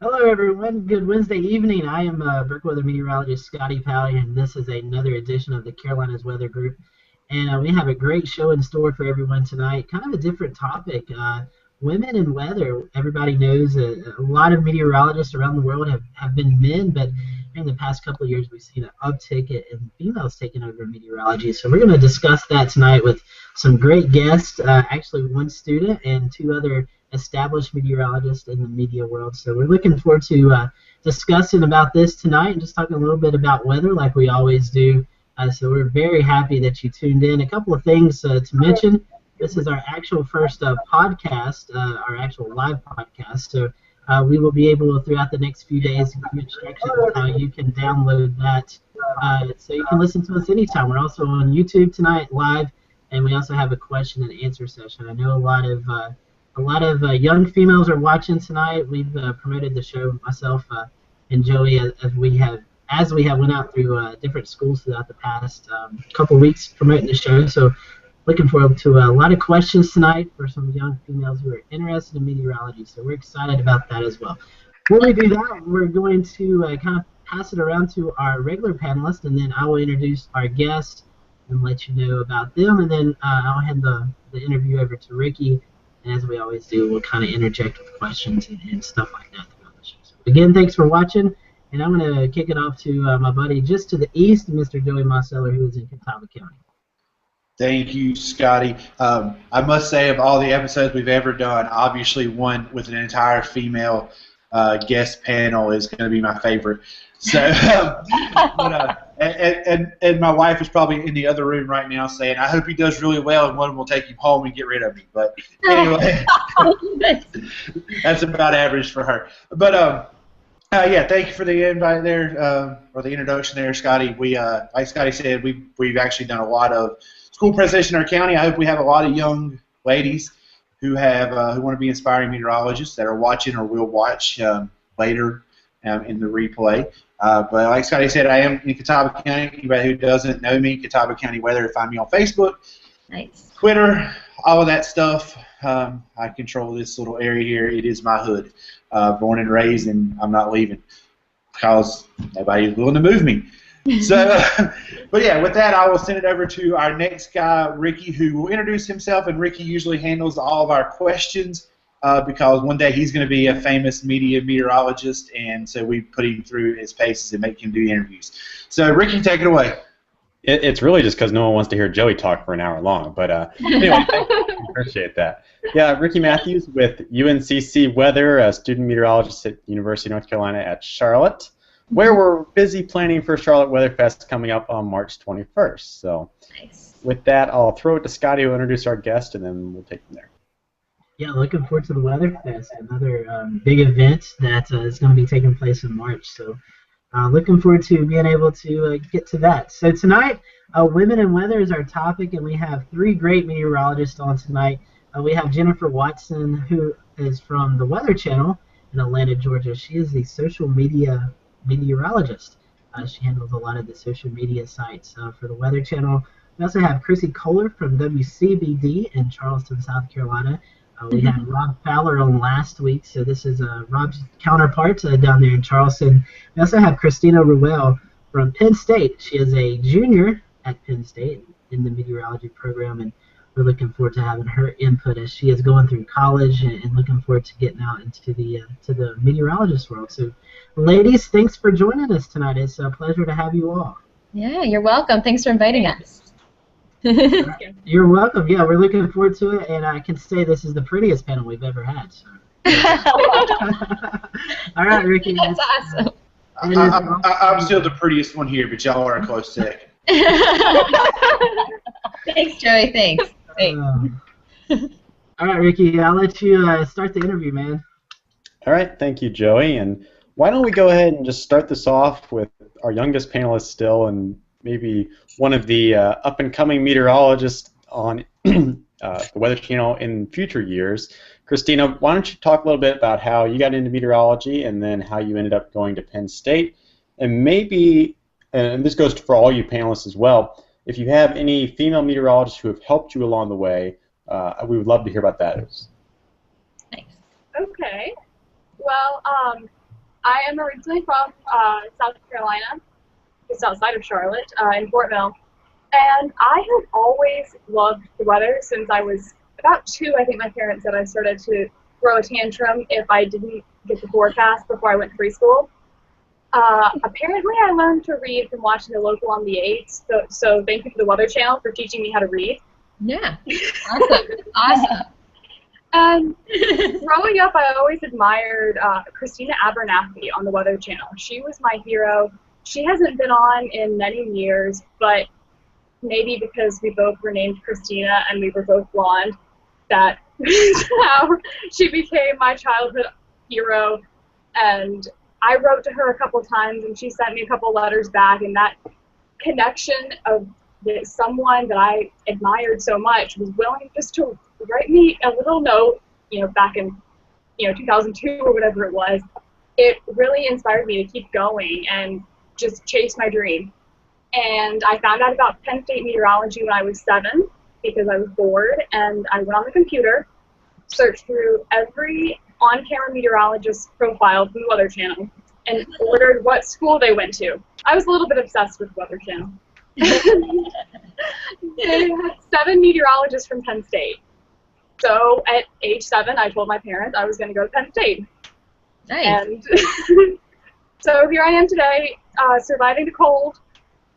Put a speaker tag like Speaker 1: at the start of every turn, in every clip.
Speaker 1: Hello, everyone. Good Wednesday evening. I am Brick Weather meteorologist Scotty Pally, and this is another edition of the Carolinas Weather Group. And we have a great show in store for everyone tonight. Kind of a different topic. Women in weather. Everybody knows a lot of meteorologists around the world have been men, but in the past couple of years, we've seen an uptick in females taking over meteorology. So we're going to discuss that tonight with some great guests. Actually, one student and two other established meteorologist in the media world. So we're looking forward to discussing about this tonight and just talking a little bit about weather like we always do. So we're very happy that you tuned in. A couple of things to mention. This is our actual first podcast, our actual live podcast. So we will be able, throughout the next few days, to give you instructions on how you can download that so you can listen to us anytime. We're also on YouTube tonight live, and we also have a question and answer session. I know a lot of young females are watching tonight. We've promoted the show, myself and Joey, as we have went out through different schools throughout the past couple weeks promoting the show. So looking forward to a lot of questions tonight for some young females who are interested in meteorology. So we're excited about that as well. When we do that, we're going to kind of pass it around to our regular panelists, and then I will introduce our guest and let you know about them, and then I'll hand the interview over to Ricky. And as we always do, we'll kind of interject with questions and stuff like that throughout the show. So again, thanks for watching, and I'm going to kick it off to my buddy just to the east, Mr. Joey Marceller, who is in Catawba County.
Speaker 2: Thank you, Scotty. I must say, of all the episodes we've ever done, obviously one with an entire female guest panel is going to be my favorite. So, and my wife is probably in the other room right now saying, "I hope he does really well, and one will take him home and get rid of me." But anyway, that's about average for her. But yeah, thank you for the invite there, or the introduction there, Scotty. We, like Scotty said, we've actually done a lot of school presentation in our county. I hope we have a lot of young ladies who have who want to be inspiring meteorologists that are watching or will watch later in the replay. But like Scotty said, I am in Catawba County. Anybody who doesn't know me, Catawba County Weather, find me on Facebook,
Speaker 3: nice.
Speaker 2: Twitter, all of that stuff. I control this little area here. It is my hood. Born and raised, and I'm not leaving because nobody's willing to move me. So, but yeah, with that, I will send it over to our next guy, Ricky, who will introduce himself. And Ricky usually handles all of our questions because one day he's going to be a famous meteorologist, and so we put him through his paces and make him do interviews. So, Ricky, take it away.
Speaker 4: It's really just because no one wants to hear Joey talk for an hour long. But anyway, thank you. Appreciate that. Yeah, Ricky Matthews with UNCC Weather, a student meteorologist at University of North Carolina at Charlotte, where we're busy planning for Charlotte Weather Fest coming up on March 21st. So
Speaker 3: Nice.
Speaker 4: With that, I'll throw it to Scotty who will introduce our guest, and then we'll take from there.
Speaker 1: Yeah, looking forward to the Weather Fest, another big event that is going to be taking place in March. So looking forward to being able to get to that. So tonight, Women in Weather is our topic, and we have three great meteorologists on tonight. We have Jennifer Watson, who is from the Weather Channel in Atlanta, Georgia. She is the social media meteorologist. She handles a lot of the social media sites for the Weather Channel. We also have Chrissy Kohler from WCBD in Charleston, South Carolina. We had Rob Fowler on last week, so this is Rob's counterpart down there in Charleston. We also have Christina Ruel from Penn State. She is a junior at Penn State in the meteorology program, and we're looking forward to having her input as she is going through college and looking forward to getting out into the to the meteorologist world. So, ladies, thanks for joining us tonight. It's a pleasure to have you all.
Speaker 3: Yeah, you're welcome. Thanks for inviting us.
Speaker 1: You're welcome. Yeah, we're looking forward to it, and I can say this is the prettiest panel we've ever had. So. All right, Ricky.
Speaker 3: That's awesome.
Speaker 2: I'm still the prettiest one here, but y'all are a close second.
Speaker 3: Thanks, Joey. Thanks.
Speaker 1: All right, Ricky, I'll let you start the interview, man.
Speaker 4: All right, thank you, Joey. And why don't we go ahead and just start this off with our youngest panelist still, and maybe one of the up-and-coming meteorologists on the Weather Channel in future years. Christina, why don't you talk a little bit about how you got into meteorology and then how you ended up going to Penn State, and maybe, and this goes for all you panelists as well, if you have any female meteorologists who have helped you along the way, we would love to hear about that.
Speaker 3: Nice.
Speaker 5: Okay. Well, I am originally from South Carolina, just outside of Charlotte, in Fort Mill. And I have always loved the weather since I was about 2. I think my parents said I started to throw a tantrum if I didn't get the forecast before I went to preschool. Apparently, I learned to read from watching the local on the 8th, so thank you to the Weather Channel for teaching me how to read.
Speaker 3: Yeah, awesome. Awesome.
Speaker 5: And growing up, I always admired Christina Abernathy on the Weather Channel. She was my hero. She hasn't been on in many years, but maybe because we both were named Christina and we were both blonde, that how she became my childhood hero. And I wrote to her a couple times, and she sent me a couple letters back, and that connection of someone that I admired so much was willing just to write me a little note, back in, 2002 or whatever it was. It really inspired me to keep going and just chase my dream. And I found out about Penn State meteorology when I was 7 because I was bored, and I went on the computer, searched through every on-camera meteorologist profile from the Weather Channel, and ordered what school they went to. I was a little bit obsessed with the Weather Channel. They had 7 meteorologists from Penn State. So at age 7, I told my parents I was going to go to Penn State.
Speaker 3: Nice.
Speaker 5: And so here I am today, surviving the cold,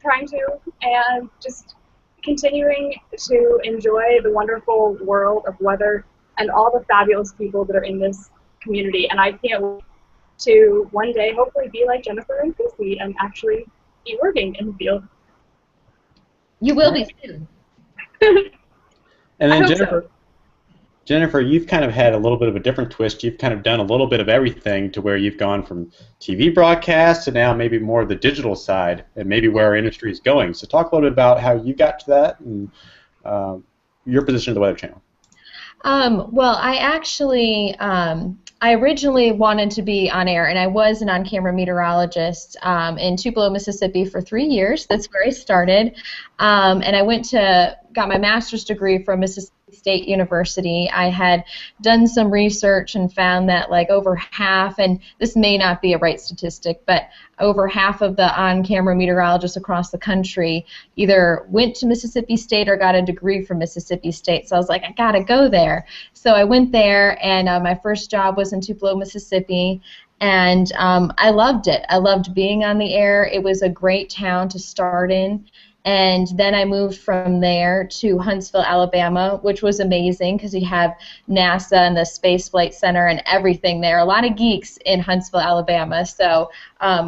Speaker 5: trying to, and just continuing to enjoy the wonderful world of weather and all the fabulous people that are in this community. And I can't wait to one day hopefully be like Jennifer and Chrissy and actually be working in the field.
Speaker 3: You will be soon.
Speaker 4: And then
Speaker 5: so.
Speaker 4: Jennifer, you've kind of had a little bit of a different twist. You've kind of done a little bit of everything to where you've gone from TV broadcast to now maybe more of the digital side and maybe where our industry is going. So talk a little bit about how you got to that and your position at the Weather Channel.
Speaker 3: Well, I actually, I originally wanted to be on air, and I was an on-camera meteorologist in Tupelo, Mississippi for 3 years. That's where I started. And I got my master's degree from Mississippi State University. I had done some research and found that like over half, and this may not be a right statistic, but over half of the on-camera meteorologists across the country either went to Mississippi State or got a degree from Mississippi State. So I was like, I gotta go there. So I went there, and my first job was in Tupelo, Mississippi, and I loved it. I loved being on the air. It was a great town to start in. And then I moved from there to Huntsville, Alabama, which was amazing because you have NASA and the Space Flight Center and everything there. A lot of geeks in Huntsville, Alabama. So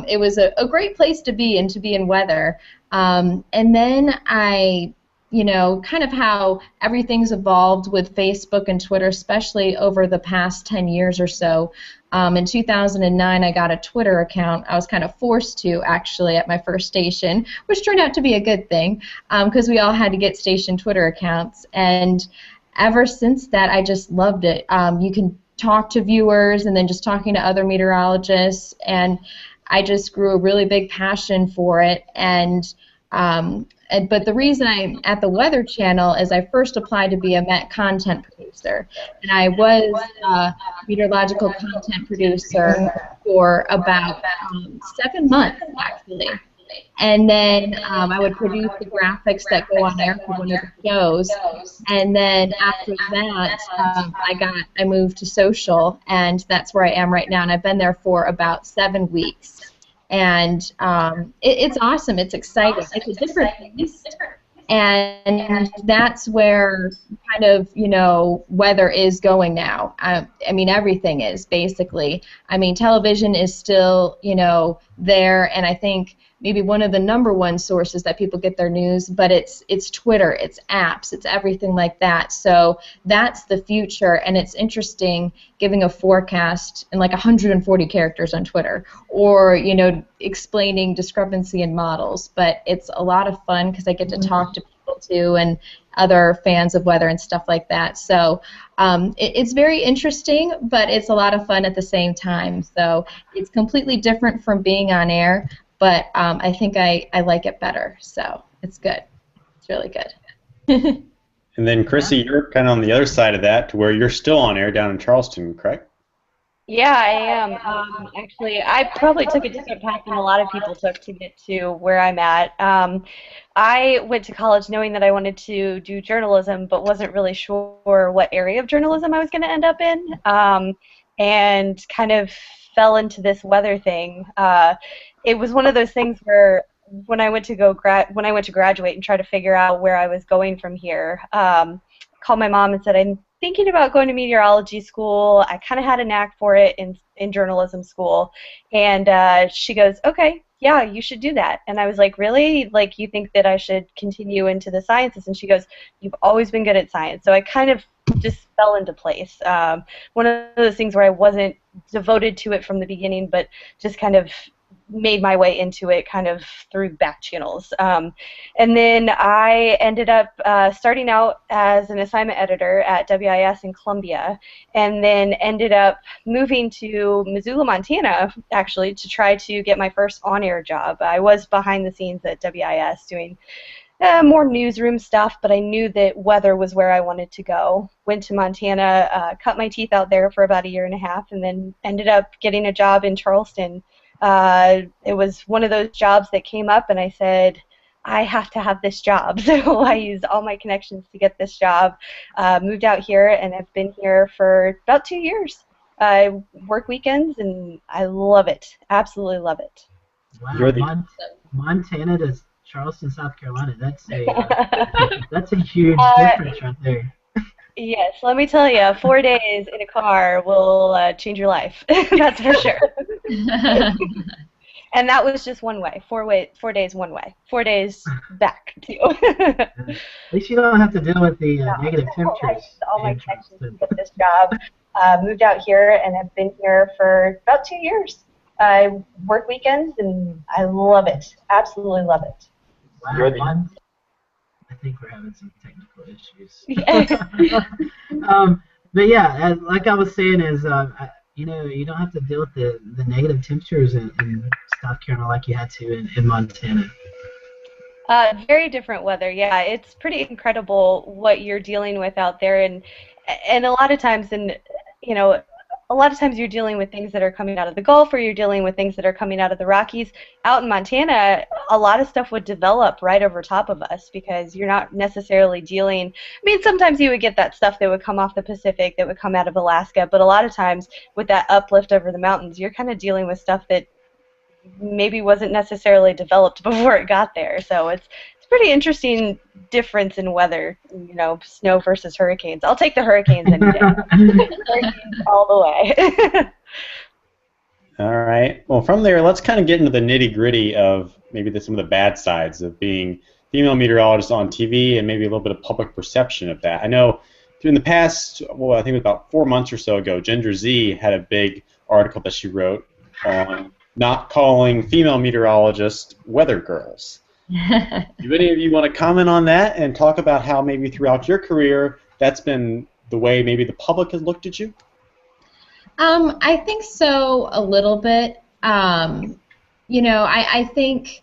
Speaker 3: it was a great place to be and to be in weather. And then I, kind of how everything's evolved with Facebook and Twitter, especially over the past 10 years or so. In 2009, I got a Twitter account. I was kind of forced to, actually, at my first station, which turned out to be a good thing because we all had to get station Twitter accounts. And ever since that, I just loved it. You can talk to viewers and then just talking to other meteorologists, and I just grew a really big passion for it. But the reason I'm at the Weather Channel is I first applied to be a Met content producer, and I was a meteorological content producer for about 7 months, actually. And then I would produce the graphics that go on air for one of the shows. And then after that, I moved to social, and that's where I am right now. And I've been there for about 7 weeks. And it's awesome. It's exciting. It's a different place. And that's where kind of, weather is going now. I mean, everything is, basically. I mean, television is still, there, and I think maybe one of the #1 sources that people get their news, but it's Twitter, it's apps, it's everything like that. So that's the future, and it's interesting giving a forecast in like 140 characters on Twitter, or explaining discrepancy in models. But it's a lot of fun because I get to talk to people too, and other fans of weather and stuff like that. So it's very interesting, but it's a lot of fun at the same time. So it's completely different from being on air, but I think I like it better. So it's good. It's really good.
Speaker 4: And then, Chrissy, you're kind of on the other side of that to where you're still on air down in Charleston, correct?
Speaker 6: Yeah, I am. Actually, I probably took a different path than a lot of people took to get to where I'm at. I went to college knowing that I wanted to do journalism, but wasn't really sure what area of journalism I was going to end up in, and kind of fell into this weather thing. It was one of those things where when I went to graduate and try to figure out where I was going from here, called my mom and said, I'm thinking about going to meteorology school. I kind of had a knack for it in journalism school. And she goes, okay, yeah, you should do that. And I was like, really? Like, you think that I should continue into the sciences? And she goes, you've always been good at science. So I kind of just fell into place. One of those things where I wasn't devoted to it from the beginning, but just kind of made my way into it kind of through back channels. And then I ended up starting out as an assignment editor at WIS in Columbia, and then ended up moving to Missoula, Montana, actually, to try to get my first on-air job. I was behind the scenes at WIS doing more newsroom stuff, but I knew that weather was where I wanted to go. Went to Montana, cut my teeth out there for about a year and a half, and then ended up getting a job in Charleston. It was one of those jobs that came up, and I said, I have to have this job. So I used all my connections to get this job, moved out here, and I've been here for about 2 years. I work weekends, and I love it. Absolutely love it.
Speaker 1: Wow, Montana to Charleston, South Carolina. That's a huge difference right there.
Speaker 6: Yes, let me tell you, 4 days in a car will change your life. That's for sure. And that was just one way. 4 days one way. 4 days back too.
Speaker 1: At least you don't have to deal with the negative temperatures.
Speaker 6: All my connections to get this job. Moved out here and have been here for about 2 years. I work weekends and I love it. Absolutely love it.
Speaker 1: Wow, I think we're having some technical issues. But yeah, like I was saying, is you don't have to deal with the negative temperatures in South Carolina like you had to in Montana.
Speaker 6: Very different weather. Yeah, it's pretty incredible what you're dealing with out there, and a lot of times, a lot of times you're dealing with things that are coming out of the Gulf, or you're dealing with things that are coming out of the Rockies. Out in Montana, a lot of stuff would develop right over top of us because you're not necessarily dealing. I mean, sometimes you would get that stuff that would come off the Pacific, that would come out of Alaska, but a lot of times with that uplift over the mountains, you're kind of dealing with stuff that maybe wasn't necessarily developed before it got there. So it's pretty interesting difference in weather, snow versus hurricanes. I'll take the hurricanes any day. Hurricanes all the way.
Speaker 4: All right. Well, from there, let's kind of get into the nitty-gritty of maybe some of the bad sides of being female meteorologists on TV and maybe a little bit of public perception of that. I know in the past, I think it was about 4 months or so ago, Ginger Z had a big article that she wrote on not calling female meteorologists weather girls. Do any of you want to comment on that and talk about how maybe throughout your career that's been the way maybe the public has looked at you?
Speaker 3: I think so, a little bit. I think,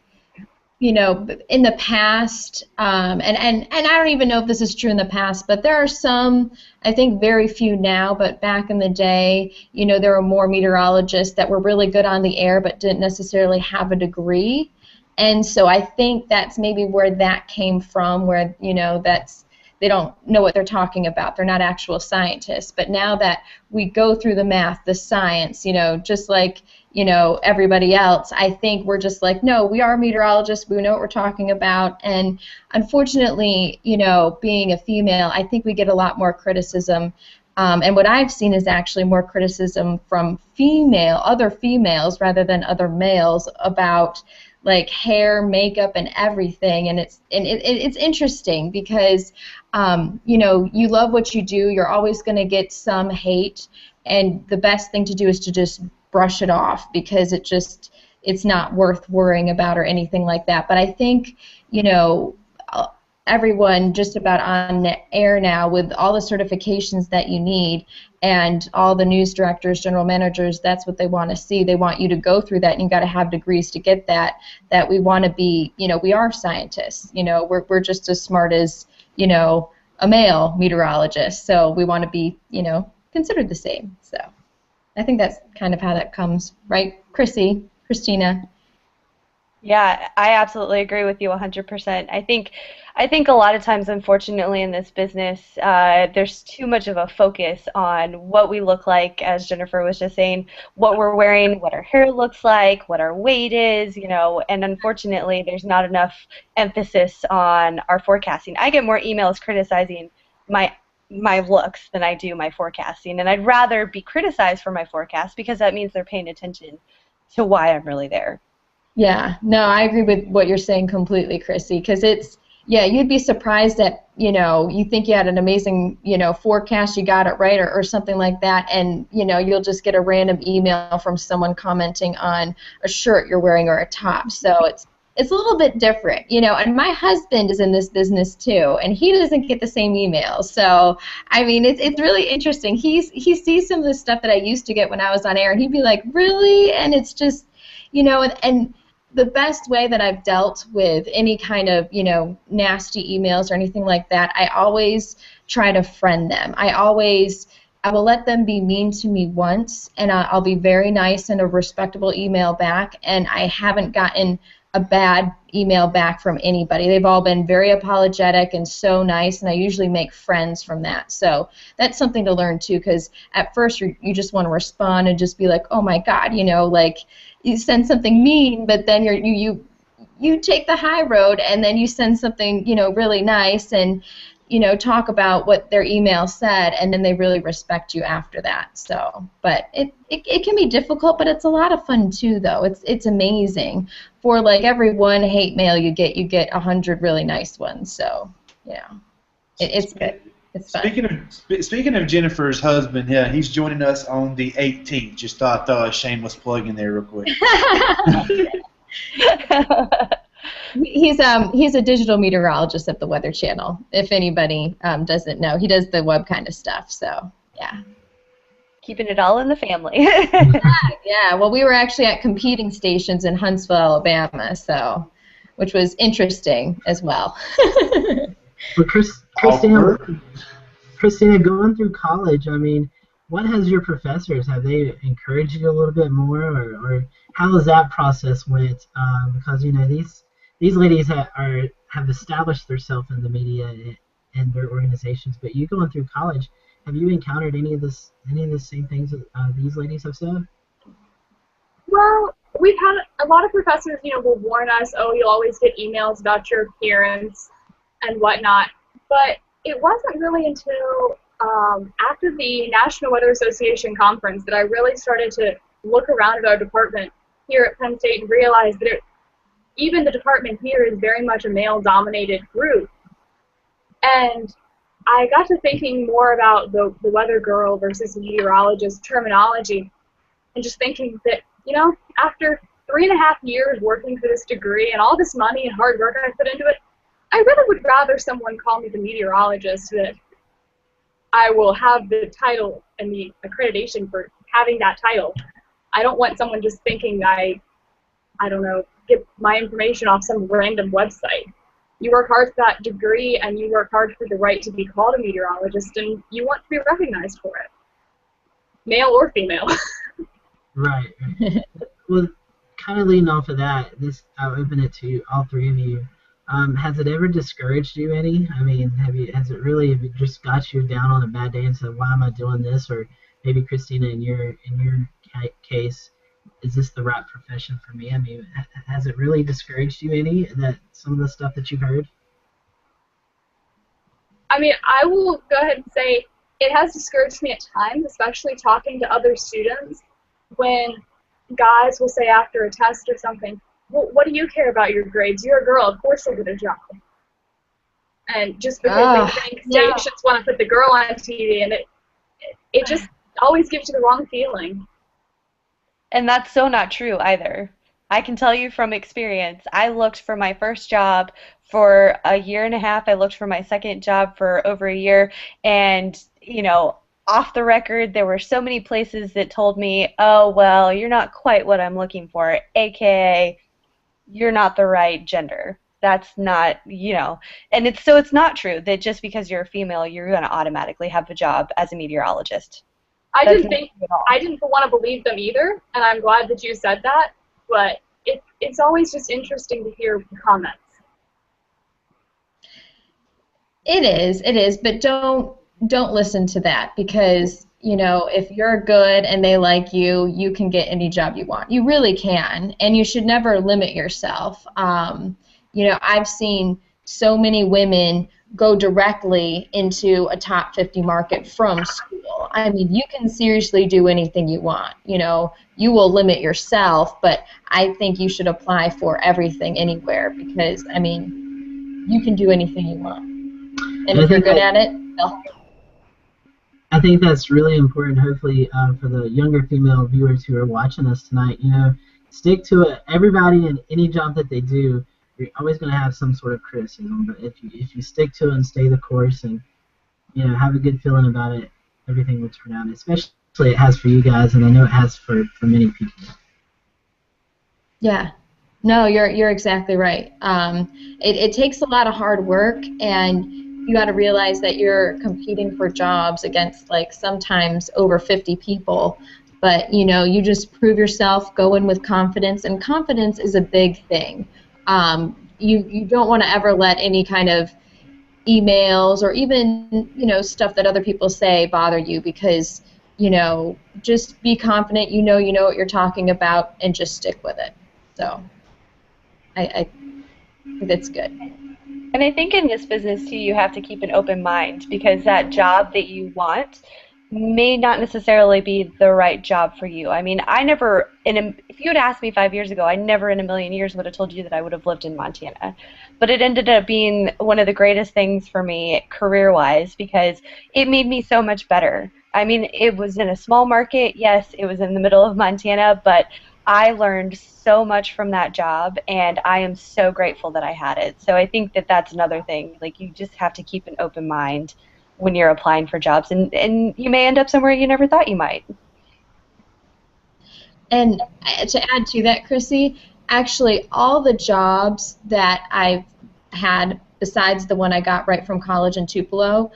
Speaker 3: in the past, and I don't even know if this is true in the past, but there are some, I think very few now, but back in the day, there were more meteorologists that were really good on the air but didn't necessarily have a degree. And so I think that's maybe where that came from, where, they don't know what they're talking about. They're not actual scientists. But now that we go through the math, the science, just like, everybody else, I think we're just like, no, we are meteorologists. We know what we're talking about. And unfortunately, being a female, I think we get a lot more criticism. And what I've seen is actually more criticism from other females rather than other males about like hair, makeup, and everything, and it's interesting because you love what you do. You're always going to get some hate, and the best thing to do is to just brush it off because it's not worth worrying about or anything like that. But I think everyone just about on air now with all the certifications that you need and all the news directors, general managers, that's what they want to see. They want you to go through that, and you got to have degrees to get that we want to be, we are scientists. We're just as smart as, a male meteorologist. So we want to be, considered the same. So. I think that's kind of how that comes, right, Christina?
Speaker 6: Yeah, I absolutely agree with you 100%. I think a lot of times, unfortunately, in this business, there's too much of a focus on what we look like, as Jennifer was just saying, what we're wearing, what our hair looks like, what our weight is, and unfortunately, there's not enough emphasis on our forecasting. I get more emails criticizing my my looks than I do my forecasting, and I'd rather be criticized for my forecast because that means they're paying attention to why I'm really there.
Speaker 3: Yeah, no, I agree with what you're saying completely, Chrissy, because yeah, you'd be surprised that, you think you had an amazing, forecast, you got it right, or something like that, and, you'll just get a random email from someone commenting on a shirt you're wearing or a top. So it's a little bit different, and my husband is in this business too, and he doesn't get the same emails. So, I mean, it's really interesting. He sees some of the stuff that I used to get when I was on air, and he'd be like, really? And it's just, and the best way that I've dealt with any kind of, nasty emails or anything like that, I always try to friend them. I will let them be mean to me once, and I'll be very nice and a respectable email back, and I haven't gotten a bad email back from anybody. They've all been very apologetic and so nice, and I usually make friends from that. So that's something to learn too, because at first you just want to respond and just be like, oh my God, like you send something mean, but then you take the high road, and then you send something really nice, and talk about what their email said, and then they really respect you after that. So, but it can be difficult, but it's a lot of fun too, though. It's amazing. For like every one hate mail you get 100 really nice ones. So, it's good. It's fun.
Speaker 2: Speaking of Jennifer's husband, yeah, he's joining us on the 18th. Just thought I'd throw a shameless plug in there real quick.
Speaker 3: He's a digital meteorologist at the Weather Channel. If anybody doesn't know, he does the web kind of stuff. So yeah,
Speaker 6: keeping it all in the family.
Speaker 3: yeah. Well, we were actually at competing stations in Huntsville, Alabama, which was interesting as well.
Speaker 1: Well, Christina, going through college, I mean, what has your professors, have they encouraged you a little bit more, or how has that process went? Because these ladies have established themselves in the media and their organizations, but you going through college, have you encountered any of the same things that these ladies have said?
Speaker 5: Well, we've had a lot of professors, will warn us, oh, you'll always get emails about your appearance and whatnot, but it wasn't really until after the National Weather Association conference that I really started to look around at our department here at Penn State and realize that even the department here is very much a male-dominated group. And I got to thinking more about the weather girl versus meteorologist terminology, and just thinking that, after 3.5 years working for this degree and all this money and hard work I put into it, I really would rather someone call me the meteorologist, that I will have the title and the accreditation for having that title. I don't want someone just thinking I don't know, get my information off some random website. You work hard for that degree, and you work hard for the right to be called a meteorologist, and you want to be recognized for it, male or female.
Speaker 1: Right. Well, kind of leading off of that, I'll open it to all three of you. Has it ever discouraged you any? I mean, have it just got you down on a bad day and said, why am I doing this? Or maybe Christina, in your case, is this the right profession for me? I mean, has it really discouraged you any, that some of the stuff that you've heard?
Speaker 5: I mean, I will go ahead and say it has discouraged me at times, especially talking to other students, when guys will say after a test or something, well, what do you care about your grades? You're a girl, of course you'll get a job. And just because they think stations want to put the girl on TV, and it just always gives you the wrong feeling.
Speaker 6: And that's so not true either. I can tell you from experience, I looked for my first job for 1.5 years. I looked for my second job for over a year. And, off the record, there were so many places that told me, oh, well, you're not quite what I'm looking for, a.k.a. you're not the right gender. That's not, and it's not true that just because you're a female, you're going to automatically have a job as a meteorologist.
Speaker 5: I
Speaker 6: not true at all.
Speaker 5: I didn't want to believe them either, and I'm glad that you said that. But it's always just interesting to hear comments.
Speaker 3: It is, but don't listen to that, because if you're good and they like you, you can get any job you want. You really can, and you should never limit yourself. I've seen so many women go directly into a top 50 market from school. I mean, you can seriously do anything you want. You will limit yourself, but I think you should apply for everything anywhere, because, you can do anything you want. And if you're good at it, they'll help.
Speaker 1: I think that's really important, hopefully, for the younger female viewers who are watching us tonight. Stick to it. Everybody in any job that they do, you're always going to have some sort of criticism. But if you stick to it and stay the course and have a good feeling about it, everything will turn out. Especially it has for you guys, and I know it has for many people.
Speaker 3: Yeah. No, you're exactly right. It takes a lot of hard work, and you got to realize that you're competing for jobs against sometimes over 50 people, but you just prove yourself, go in with confidence, and confidence is a big thing. You don't want to ever let any kind of emails or even stuff that other people say bother you, because just be confident, you know what you're talking about, and just stick with it. So I think that's good.
Speaker 6: And I think in this business, too, you have to keep an open mind, because that job that you want may not necessarily be the right job for you. If you had asked me 5 years ago, I never in a million years would have told you that I would have lived in Montana. But it ended up being one of the greatest things for me career-wise, because it made me so much better. It was in a small market. Yes, it was in the middle of Montana, but I learned so much from that job, and I am so grateful that I had it. So I think that that's another thing. You just have to keep an open mind when you're applying for jobs, and you may end up somewhere you never thought you might.
Speaker 3: And to add to that, Chrissy, actually all the jobs that I've had, besides the one I got right from college in Tupelo,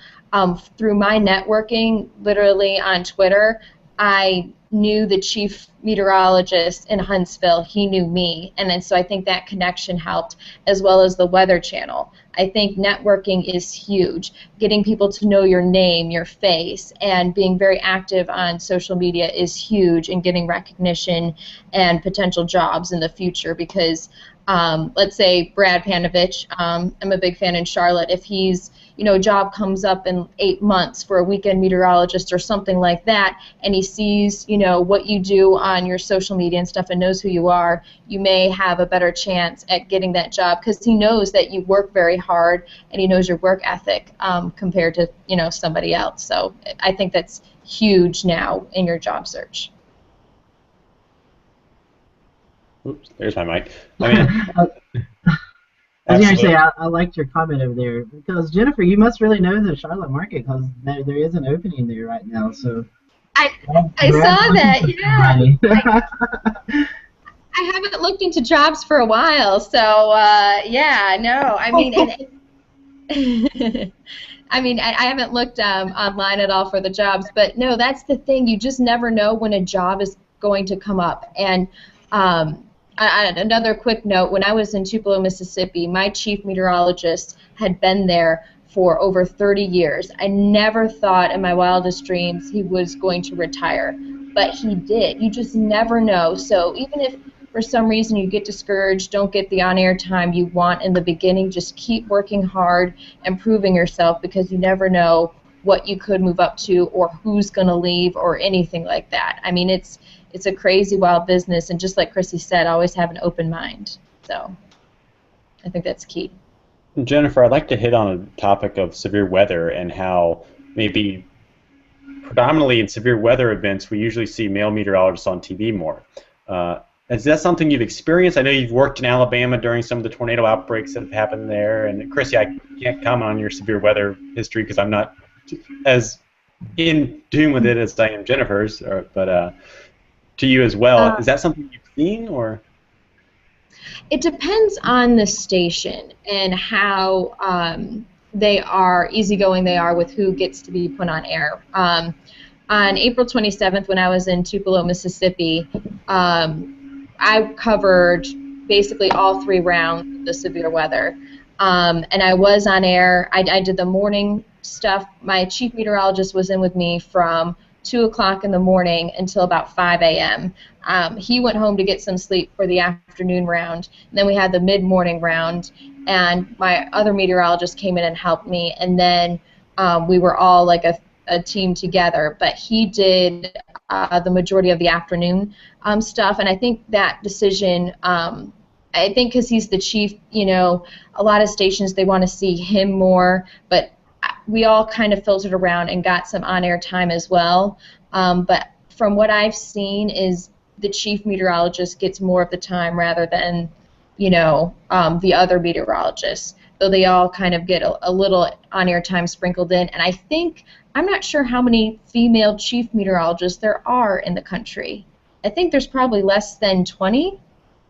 Speaker 3: through my networking, literally on Twitter, I knew the chief meteorologist in Huntsville. He knew me, and then so I think that connection helped, as well as the Weather Channel. I think networking is huge. Getting people to know your name, your face, and being very active on social media is huge in getting recognition and potential jobs in the future, because let's say Brad Panovich, I'm a big fan in Charlotte. If he's, a job comes up in 8 months for a weekend meteorologist or something like that, and he sees, what you do on your social media and stuff and knows who you are, you may have a better chance at getting that job, because he knows that you work very hard and he knows your work ethic compared to, somebody else. So I think that's huge now in your job search.
Speaker 4: Oops, there's my mic.
Speaker 1: I was going to say, I liked your comment over there, because Jennifer, you must really know the Charlotte market, because there is an opening there right now. So
Speaker 3: I saw that, yeah. I haven't looked into jobs for a while, so yeah, no. I haven't looked online at all for the jobs, but no, that's the thing. You just never know when a job is going to come up. And another quick note, when I was in Tupelo, Mississippi, my chief meteorologist had been there for over 30 years. I never thought in my wildest dreams he was going to retire, but he did. You just never know. So even if for some reason you get discouraged, don't get the on-air time you want in the beginning, just keep working hard and proving yourself, because you never know what you could move up to or who's going to leave or anything like that. It's a crazy, wild business, and just like Chrissy said, always have an open mind. So I think that's key.
Speaker 4: Jennifer, I'd like to hit on a topic of severe weather and how maybe predominantly in severe weather events we usually see male meteorologists on TV more. Is that something you've experienced? I know you've worked in Alabama during some of the tornado outbreaks that have happened there. And Chrissy, I can't comment on your severe weather history because I'm not as in tune with it as I am Jennifer's, but to you as well. Is that something you've seen, or?
Speaker 3: It depends on the station and how they are easygoing they are with who gets to be put on air. on April 27th, when I was in Tupelo, Mississippi, I covered basically all 3 rounds of the severe weather. And I was on air. I did the morning stuff. My chief meteorologist was in with me from 2 o'clock in the morning until about 5 a.m. He went home to get some sleep for the afternoon round. And then we had the mid-morning round, and my other meteorologist came in and helped me. And then we were all like a team together. But he did the majority of the afternoon stuff. And I think that decision, I think because he's the chief, you know, a lot of stations, they want to see him more. But we all kind of filtered around and got some on-air time as well. But from what I've seen is the chief meteorologist gets more of the time rather than, you know, the other meteorologists. Though they all kind of get a little on-air time sprinkled in. And I think, I'm not sure how many female chief meteorologists there are in the country. I think there's probably less than 20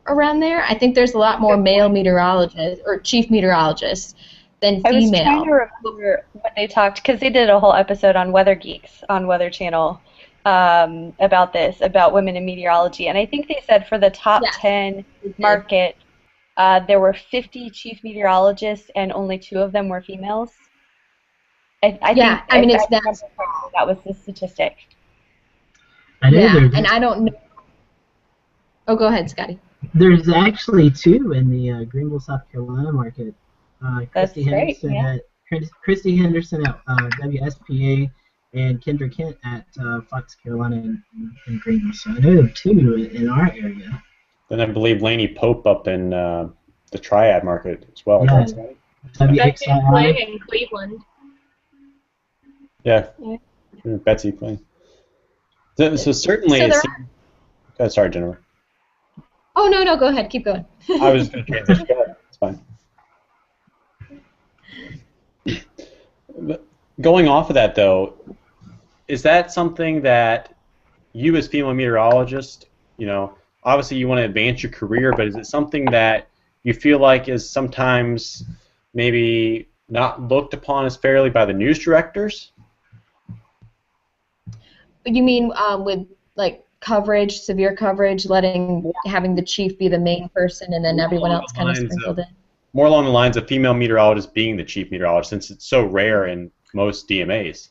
Speaker 3: around there. I think there's a lot more male meteorologists or chief meteorologists than female.
Speaker 6: I was trying to remember when they talked, because they did a whole episode on Weather Geeks on Weather Channel about this, about women in meteorology. And I think they said for the top 10 market, there were 50 chief meteorologists and only 2 of them were females. I think,
Speaker 3: I mean, it's that
Speaker 6: was the statistic.
Speaker 1: I know
Speaker 3: and I don't know. Oh, go ahead, Scotty.
Speaker 1: There's actually 2 in the Greenville, South Carolina market.
Speaker 6: That's great,
Speaker 1: Chrissy Henderson at WSPA and Kendra Kent at Fox Carolina in Greenville. So I know of 2 in our area.
Speaker 4: Then I believe Lainey Pope up in the Triad market as well.
Speaker 1: Yeah.
Speaker 5: Betsy playing in Cleveland.
Speaker 4: Yeah. Betsy playing. So certainly sorry, Jennifer.
Speaker 3: Oh, no, go ahead. Keep going.
Speaker 4: I was going to transition. Go ahead. It's fine. But going off of that, though, is that something that you as female meteorologist, you know, obviously you want to advance your career, but is it something that you feel like is sometimes maybe not looked upon as fairly by the news directors?
Speaker 3: You mean with, like, coverage, severe coverage, having the chief be the main person and then everyone else kind of sprinkled in?
Speaker 4: More along the lines of female meteorologists being the chief meteorologist, since it's so rare in most DMAs.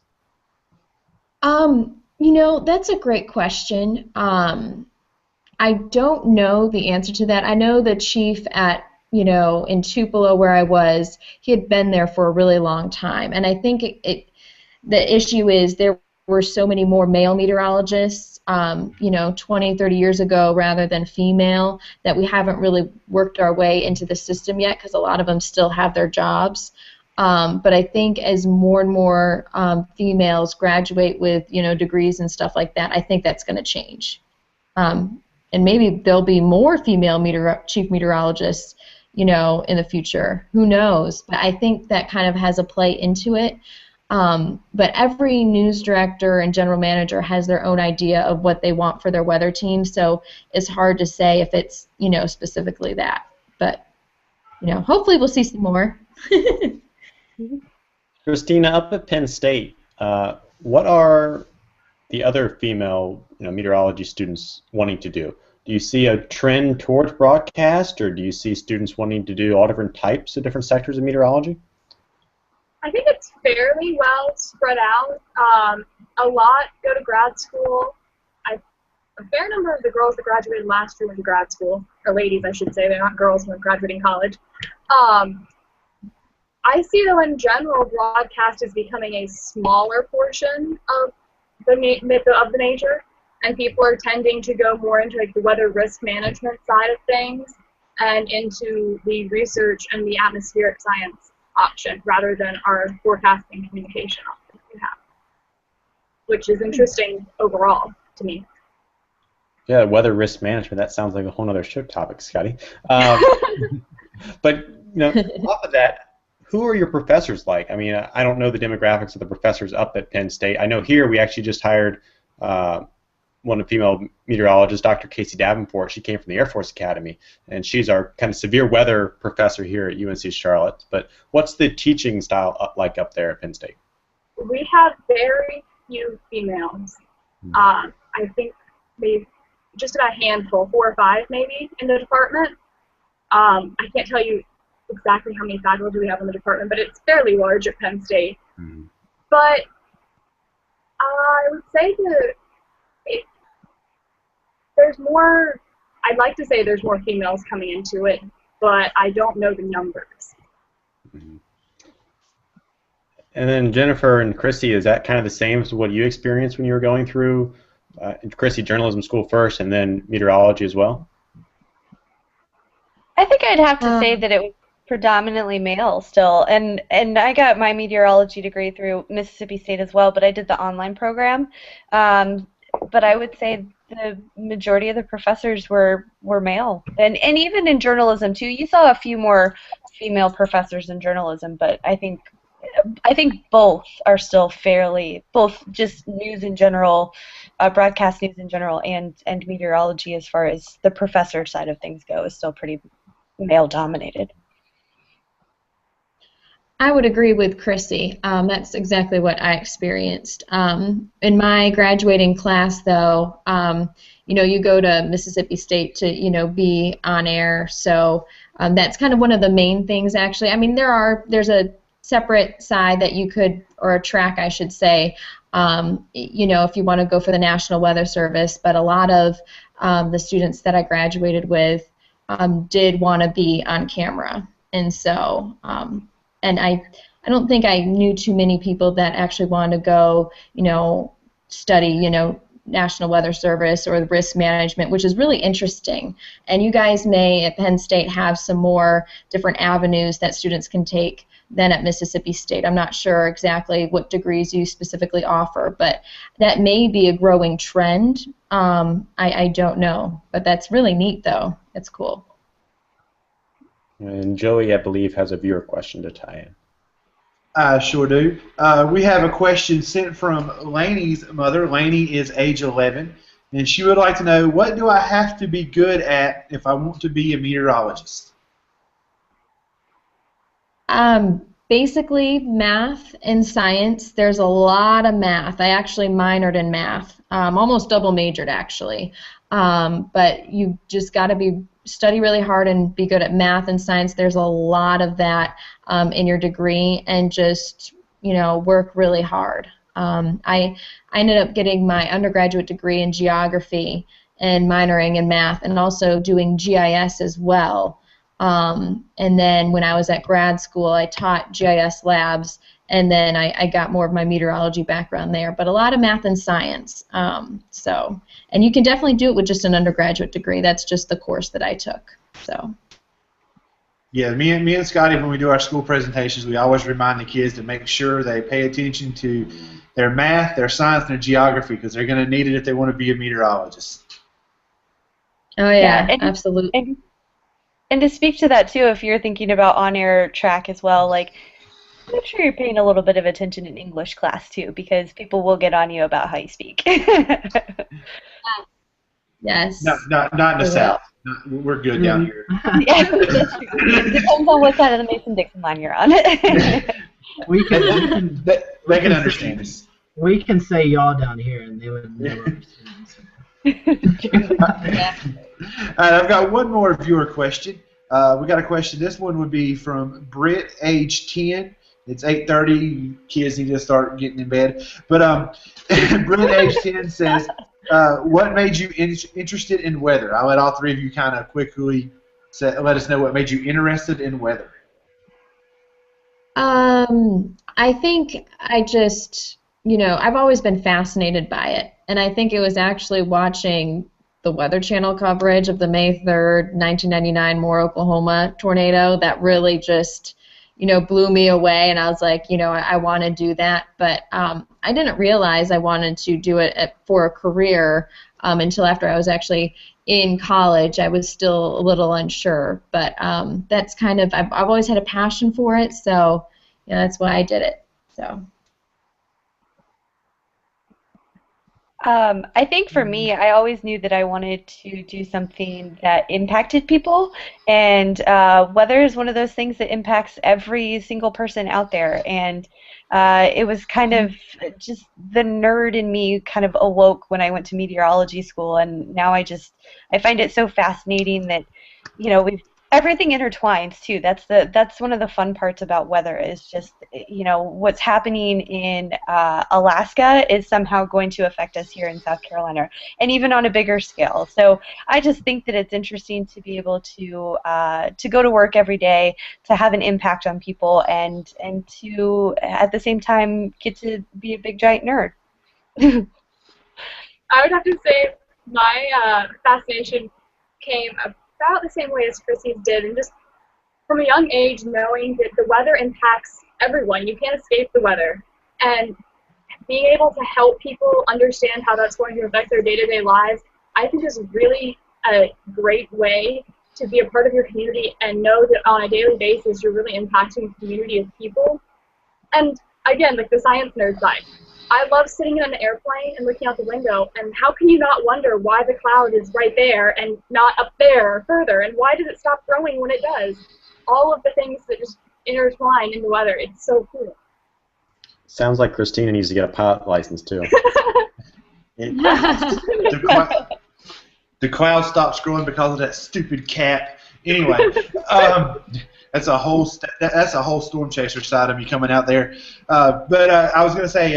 Speaker 3: You know, that's a great question. I don't know the answer to that. I know the chief at, you know, in Tupelo where I was, he had been there for a really long time. And I think the issue is there were so many more male meteorologists, you know, 20, 30 years ago rather than female, that we haven't really worked our way into the system yet because a lot of them still have their jobs. But I think as more and more females graduate with, you know, degrees and stuff like that, I think that's going to change. And maybe there'll be more female chief meteorologists, you know, in the future. Who knows? But I think that kind of has a play into it. But every news director and general manager has their own idea of what they want for their weather team, so it's hard to say if it's, you know, specifically that. But, you know, hopefully we'll see some more.
Speaker 4: Christina, up at Penn State, what are the other female, you know, meteorology students wanting to do? Do you see a trend towards broadcast, or do you see students wanting to do all different types of different sectors of meteorology?
Speaker 5: I think it's fairly well spread out. A lot go to grad school. A fair number of the girls that graduated last year went to grad school, or ladies, I should say. They're not girls who are graduating college. I see, though, in general, broadcast is becoming a smaller portion of the major, and people are tending to go more into like the weather risk management side of things and into the research and the atmospheric science option rather than our forecasting communication option we have, which is interesting overall to me.
Speaker 4: Yeah, weather risk management, that sounds like a whole other show topic, Scotty. But, you know, off of that, who are your professors like? I mean, I don't know the demographics of the professors up at Penn State. I know here we actually just hired one of the female meteorologists, Dr. Casey Davenport. She came from the Air Force Academy, and she's our kind of severe weather professor here at UNC Charlotte. But what's the teaching style like up there at Penn State?
Speaker 5: We have very few females. I think maybe just about a handful, 4 or 5 maybe, in the department. I can't tell you exactly how many faculty we have in the department, but it's fairly large at Penn State.
Speaker 4: Mhm.
Speaker 5: But I would say that there's more, I'd like to say there's more females coming into it, but I don't know the numbers.
Speaker 4: Mhm. And then Jennifer and Chrissy, is that kind of the same as what you experienced when you were going through Chrissy journalism school first and then meteorology as well?
Speaker 6: I think I'd have to say that it was predominantly male still, and I got my meteorology degree through Mississippi State as well, but I did the online program. But I would say the majority of the professors were male, and even in journalism too. You saw a few more female professors in journalism, but I think both are still both just news in general, broadcast news in general, and meteorology as far as the professor side of things go is still pretty male dominated.
Speaker 3: I would agree with Chrissy. That's exactly what I experienced. In my graduating class, though, you go to Mississippi State to, be on air. So that's kind of one of the main things, actually. I mean, there's a separate side that you could, or a track, I should say, if you want to go for the National Weather Service. But a lot of the students that I graduated with did want to be on camera. And so... and I don't think I knew too many people that actually wanted to go, study, National Weather Service or risk management, which is really interesting. And you guys may at Penn State have some more different avenues that students can take than at Mississippi State. I'm not sure exactly what degrees you specifically offer, but that may be a growing trend. I don't know, but that's really neat, though. It's cool.
Speaker 4: And Joey, I believe, has a viewer question to tie in.
Speaker 2: I sure do. We have a question sent from Laney's mother. Laney is age 11, and she would like to know, what do I have to be good at if I want to be a meteorologist?
Speaker 3: Basically, math and science. There's a lot of math. I actually minored in math, almost double majored, actually. But you just got to study really hard and be good at math and science. There's a lot of that in your degree, and just work really hard. I ended up getting my undergraduate degree in geography and minoring in math, and also doing GIS as well. And then when I was at grad school, I taught GIS labs, and then I got more of my meteorology background there, but a lot of math and science. And you can definitely do it with just an undergraduate degree. That's just the course that I took. So.
Speaker 2: Yeah, me and Scotty, when we do our school presentations, we always remind the kids to make sure they pay attention to their math, their science, and their geography, because they're going to need it if they want to be a meteorologist.
Speaker 3: Oh, yeah, absolutely.
Speaker 6: And to speak to that, too, if you're thinking about on-air track as well, make sure you're paying a little bit of attention in English class, too, because people will get on you about how you speak.
Speaker 3: Yes.
Speaker 2: Not in the South. We're good down here.
Speaker 6: Yeah, that's true. It depends on what side of the Mason-Dixon line you're on.
Speaker 1: They
Speaker 2: can understand us.
Speaker 1: We can say y'all down here, and they would never understand us.
Speaker 2: All right, I've got one more viewer question. We got a question. This one would be from Britt, age 10. It's 8:30. Kids need to start getting in bed. But Britt, age 10, says, what made you interested in weather? I'll let all three of you kind of quickly let us know what made you interested in weather.
Speaker 3: I think I just, I've always been fascinated by it. And I think it was actually watching the Weather Channel coverage of the May 3rd, 1999 Moore, Oklahoma tornado that really just, blew me away. And I was like, I want to do that. But I didn't realize I wanted to do it for a career until after I was actually in college. I was still a little unsure. But that's kind of, I've always had a passion for it. So, that's why I did it. So.
Speaker 6: I think for me, I always knew that I wanted to do something that impacted people, and weather is one of those things that impacts every single person out there. And it was kind of just the nerd in me kind of awoke when I went to meteorology school, and now I find it so fascinating that, we've everything intertwines too. That's one of the fun parts about weather is just what's happening in Alaska is somehow going to affect us here in South Carolina, and even on a bigger scale. So I just think that it's interesting to be able to go to work every day, to have an impact on people, and to at the same time get to be a big giant nerd.
Speaker 5: I would have to say my fascination came about the same way as Chrissy's did, and just from a young age knowing that the weather impacts everyone. You can't escape the weather. And being able to help people understand how that's going to affect their day-to-day lives, I think is really a great way to be a part of your community and know that on a daily basis you're really impacting a community of people. And again, like the science nerd side, I love sitting in an airplane and looking out the window, and how can you not wonder why the cloud is right there and not up there or further, and why does it stop growing when it does? All of the things that just intertwine in the weather. It's so cool.
Speaker 4: Sounds like Christina needs to get a pilot license too.
Speaker 2: The cloud stops growing because of that stupid cap. Anyway, that's a whole storm chaser side of me coming out there. But I was going to say,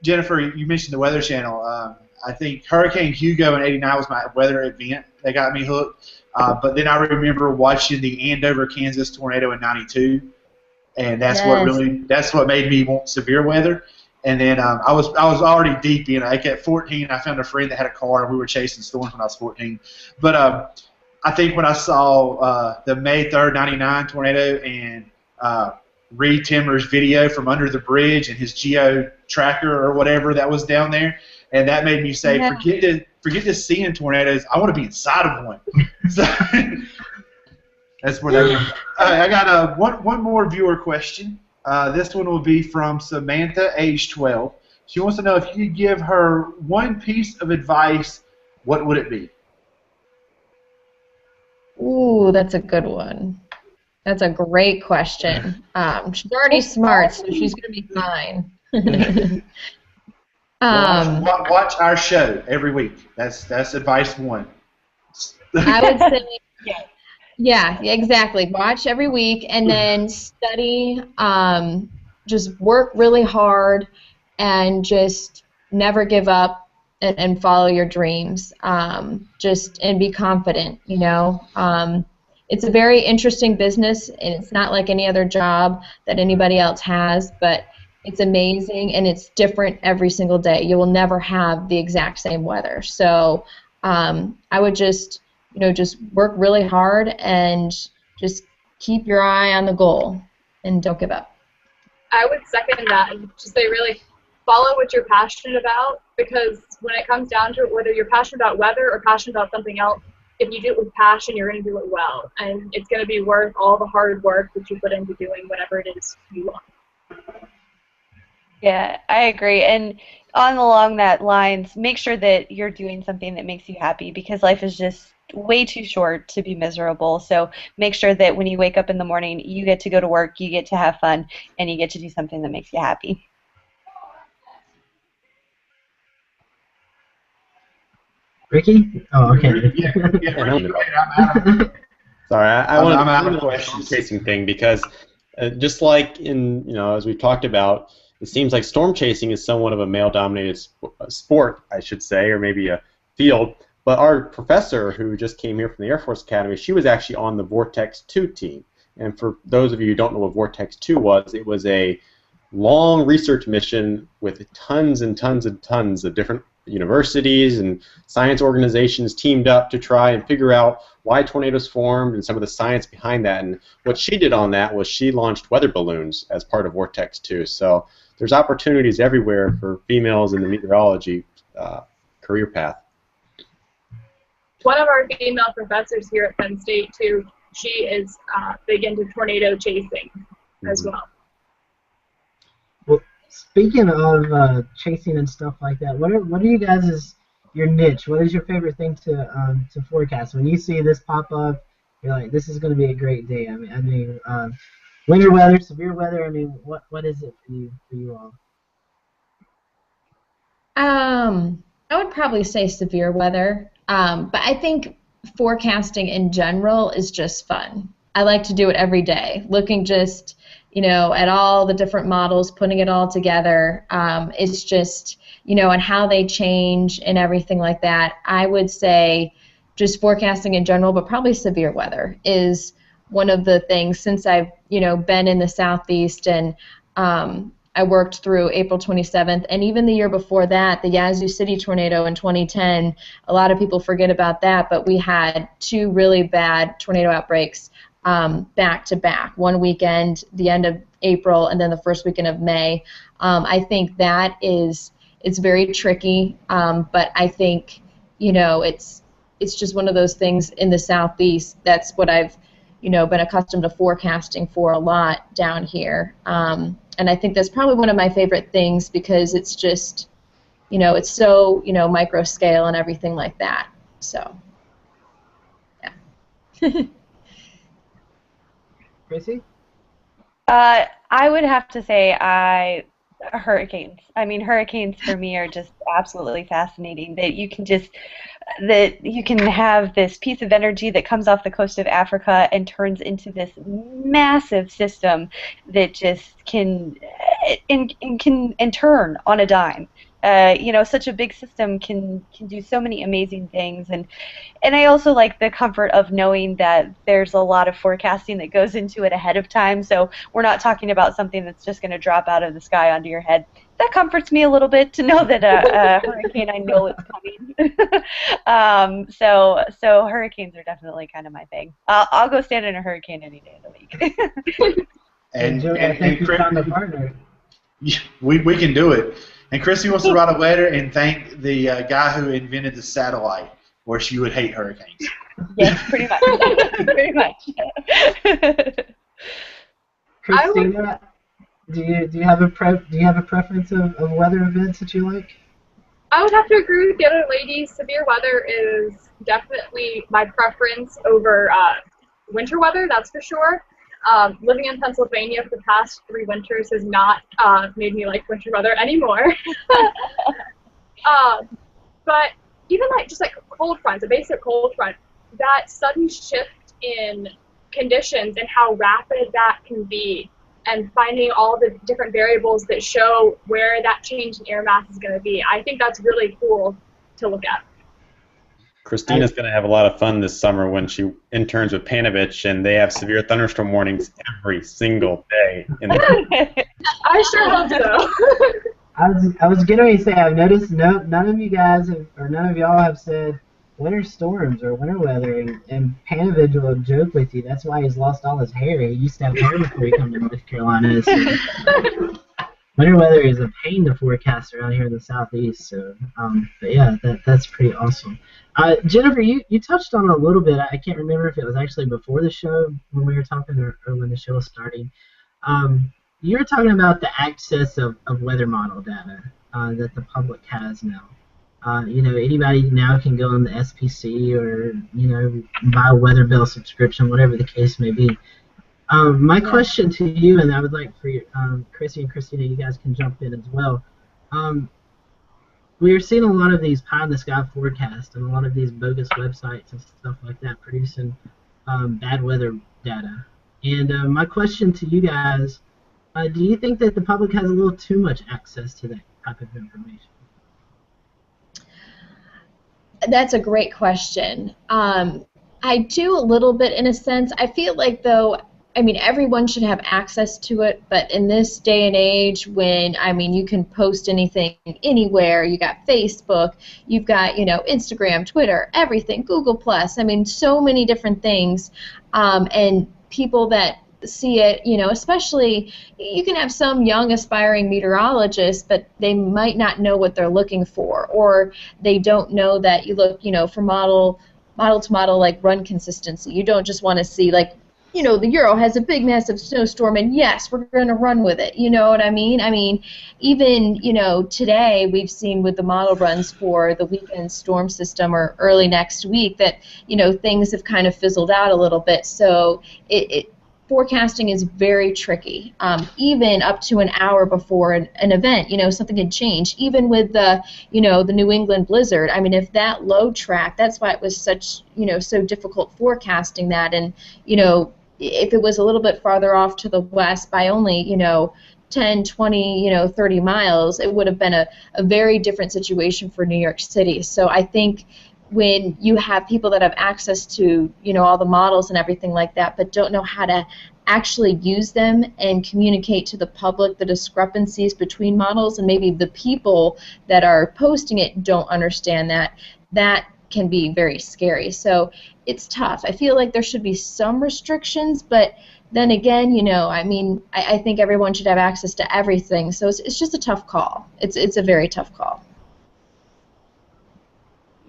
Speaker 2: Jennifer, you mentioned the Weather Channel. I think Hurricane Hugo in '89 was my weather event that got me hooked. But then I remember watching the Andover, Kansas tornado in '92, and that's what made me want severe weather. And then I was already deep in it. Like at 14, I found a friend that had a car, and we were chasing storms when I was 14. But I think when I saw the May 3rd, '99 tornado and Reed Timmer's video from under the bridge and his geo tracker or whatever that was down there, and that made me say, forget just seeing tornadoes. I want to be inside of one. So that's where that. I got one more viewer question. This one will be from Samantha, age 12. She wants to know if you could give her one piece of advice, what would it be?
Speaker 3: Ooh, that's a good one. That's a great question. She's already smart, so she's going to be fine.
Speaker 2: Watch our show every week. That's advice one.
Speaker 3: I would say, yeah, exactly. Watch every week and then study. Just work really hard and just never give up and follow your dreams. And be confident. It's a very interesting business, and it's not like any other job that anybody else has, but it's amazing, and it's different every single day. You will never have the exact same weather. So I would just work really hard and just keep your eye on the goal and don't give up.
Speaker 5: I would second that and just say really follow what you're passionate about, because when it comes down to it, whether you're passionate about weather or passionate about something else, if you do it with passion, you're going to do it well, and it's going to be worth all the hard work that you put into doing whatever it is you want.
Speaker 6: Yeah, I agree. And along that lines, make sure that you're doing something that makes you happy, because life is just way too short to be miserable. So make sure that when you wake up in the morning, you get to go to work, you get to have fun, and you get to do something that makes you happy.
Speaker 1: Ricky? Oh, okay.
Speaker 4: Sorry, I want to know the storm chasing thing, because just like in, as we've talked about, it seems like storm chasing is somewhat of a male-dominated sport, I should say, or maybe a field. But our professor, who just came here from the Air Force Academy, she was actually on the Vortex 2 team. And for those of you who don't know what Vortex 2 was, it was a long research mission with tons and tons and tons of different universities and science organizations teamed up to try and figure out why tornadoes formed and some of the science behind that. And what she did on that was she launched weather balloons as part of Vortex 2. So there's opportunities everywhere for females in the meteorology career path.
Speaker 5: One of our female professors here at Penn State, too, she is big into tornado chasing as well.
Speaker 1: Speaking of chasing and stuff like that, what are you guys' your niche? What is your favorite thing to forecast? When you see this pop up, you're like, this is going to be a great day. Winter weather, severe weather. I mean, what is it for you all?
Speaker 3: I would probably say severe weather, but I think forecasting in general is just fun. I like to do it every day, looking just, at all the different models, putting it all together. It's just, and how they change and everything like that. I would say just forecasting in general, but probably severe weather is one of the things since I've, been in the Southeast and I worked through April 27th, and even the year before that, the Yazoo City tornado in 2010, a lot of people forget about that, but we had 2 really bad tornado outbreaks back to back, one weekend, the end of April, and then the first weekend of May. I think that it's very tricky, but I think, it's just one of those things in the Southeast. That's what I've, been accustomed to forecasting for a lot down here. And I think that's probably one of my favorite things because it's just, it's so, micro scale and everything like that. So, yeah.
Speaker 1: Chrissy?
Speaker 6: I would have to say hurricanes. I mean, hurricanes for me are just absolutely fascinating. That you can have this piece of energy that comes off the coast of Africa and turns into this massive system that just can turn on a dime. Such a big system can do so many amazing things, and I also like the comfort of knowing that there's a lot of forecasting that goes into it ahead of time. So we're not talking about something that's just going to drop out of the sky onto your head. That comforts me a little bit to know that a hurricane, I know it's coming. So hurricanes are definitely kind of my thing. I'll go stand in a hurricane any day of the week.
Speaker 1: and I think you found a partner.
Speaker 2: We can do it. And Chrissy wants to write a letter and thank the guy who invented the satellite, where she would hate hurricanes.
Speaker 6: Yes, pretty much. Pretty much.
Speaker 1: Christina, do you have a preference of weather events that you like?
Speaker 5: I would have to agree with the other ladies. Severe weather is definitely my preference over winter weather, that's for sure. Living in Pennsylvania for the past 3 winters has not made me like winter weather anymore. But even just like cold fronts, a basic cold front, that sudden shift in conditions and how rapid that can be, and finding all the different variables that show where that change in air mass is going to be, I think that's really cool to look at.
Speaker 4: Christina's going to have a lot of fun this summer when she interns with Panovich, and they have severe thunderstorm warnings every single day.
Speaker 5: I sure hope so.
Speaker 1: I was getting ready to say, I've noticed none of you guys or none of y'all have said winter storms or winter weather, and Panovich will joke with you. That's why he's lost all his hair. He used to have hair before he came to North Carolina. So winter weather is a pain to forecast around here in the Southeast. So, but yeah, that's pretty awesome. Jennifer, you touched on it a little bit. I can't remember if it was actually before the show when we were talking or when the show was starting. You were talking about the access of weather model data that the public has now. Anybody now can go on the SPC or, buy a weather bill subscription, whatever the case may be. My question to you, and I would like for you, Chrissy and Christina, you guys can jump in as well. We are seeing a lot of these pie-in-the-sky forecasts and a lot of these bogus websites and stuff like that producing bad weather data. And my question to you guys, do you think that the public has a little too much access to that type of information?
Speaker 3: That's a great question. I do a little bit in a sense. I feel like, though, everyone should have access to it, but in this day and age when, you can post anything anywhere, you got Facebook, you've got, Instagram, Twitter, everything, Google+, so many different things, and people that see it, especially, you can have some young aspiring meteorologists, but they might not know what they're looking for, or they don't know that you look, for model to model, like run consistency. You don't just want to see, like, you know, the Euro has a big, massive snowstorm, and yes, we're going to run with it. You know what I mean? I mean, even, you know, today we've seen with the model runs for the weekend storm system or early next week that, you know, things have kind of fizzled out a little bit. So forecasting is very tricky. Even up to an hour before an event, you know, something can change. Even with the, you know, the New England blizzard. I mean, if that low track, that's why it was such, you know, so difficult forecasting that. And, you know, if it was a little bit farther off to the west by only, you know, 10, 20, you know, 30 miles, it would have been a very different situation for New York City. So I think when you have people that have access to, you know, all the models and everything like that, but don't know how to actually use them and communicate to the public the discrepancies between models, and maybe the people that are posting it don't understand that can be very scary. So it's tough. I feel like there should be some restrictions, but then again, you know, I mean, I think everyone should have access to everything. So it's just a tough call. It's a very tough call.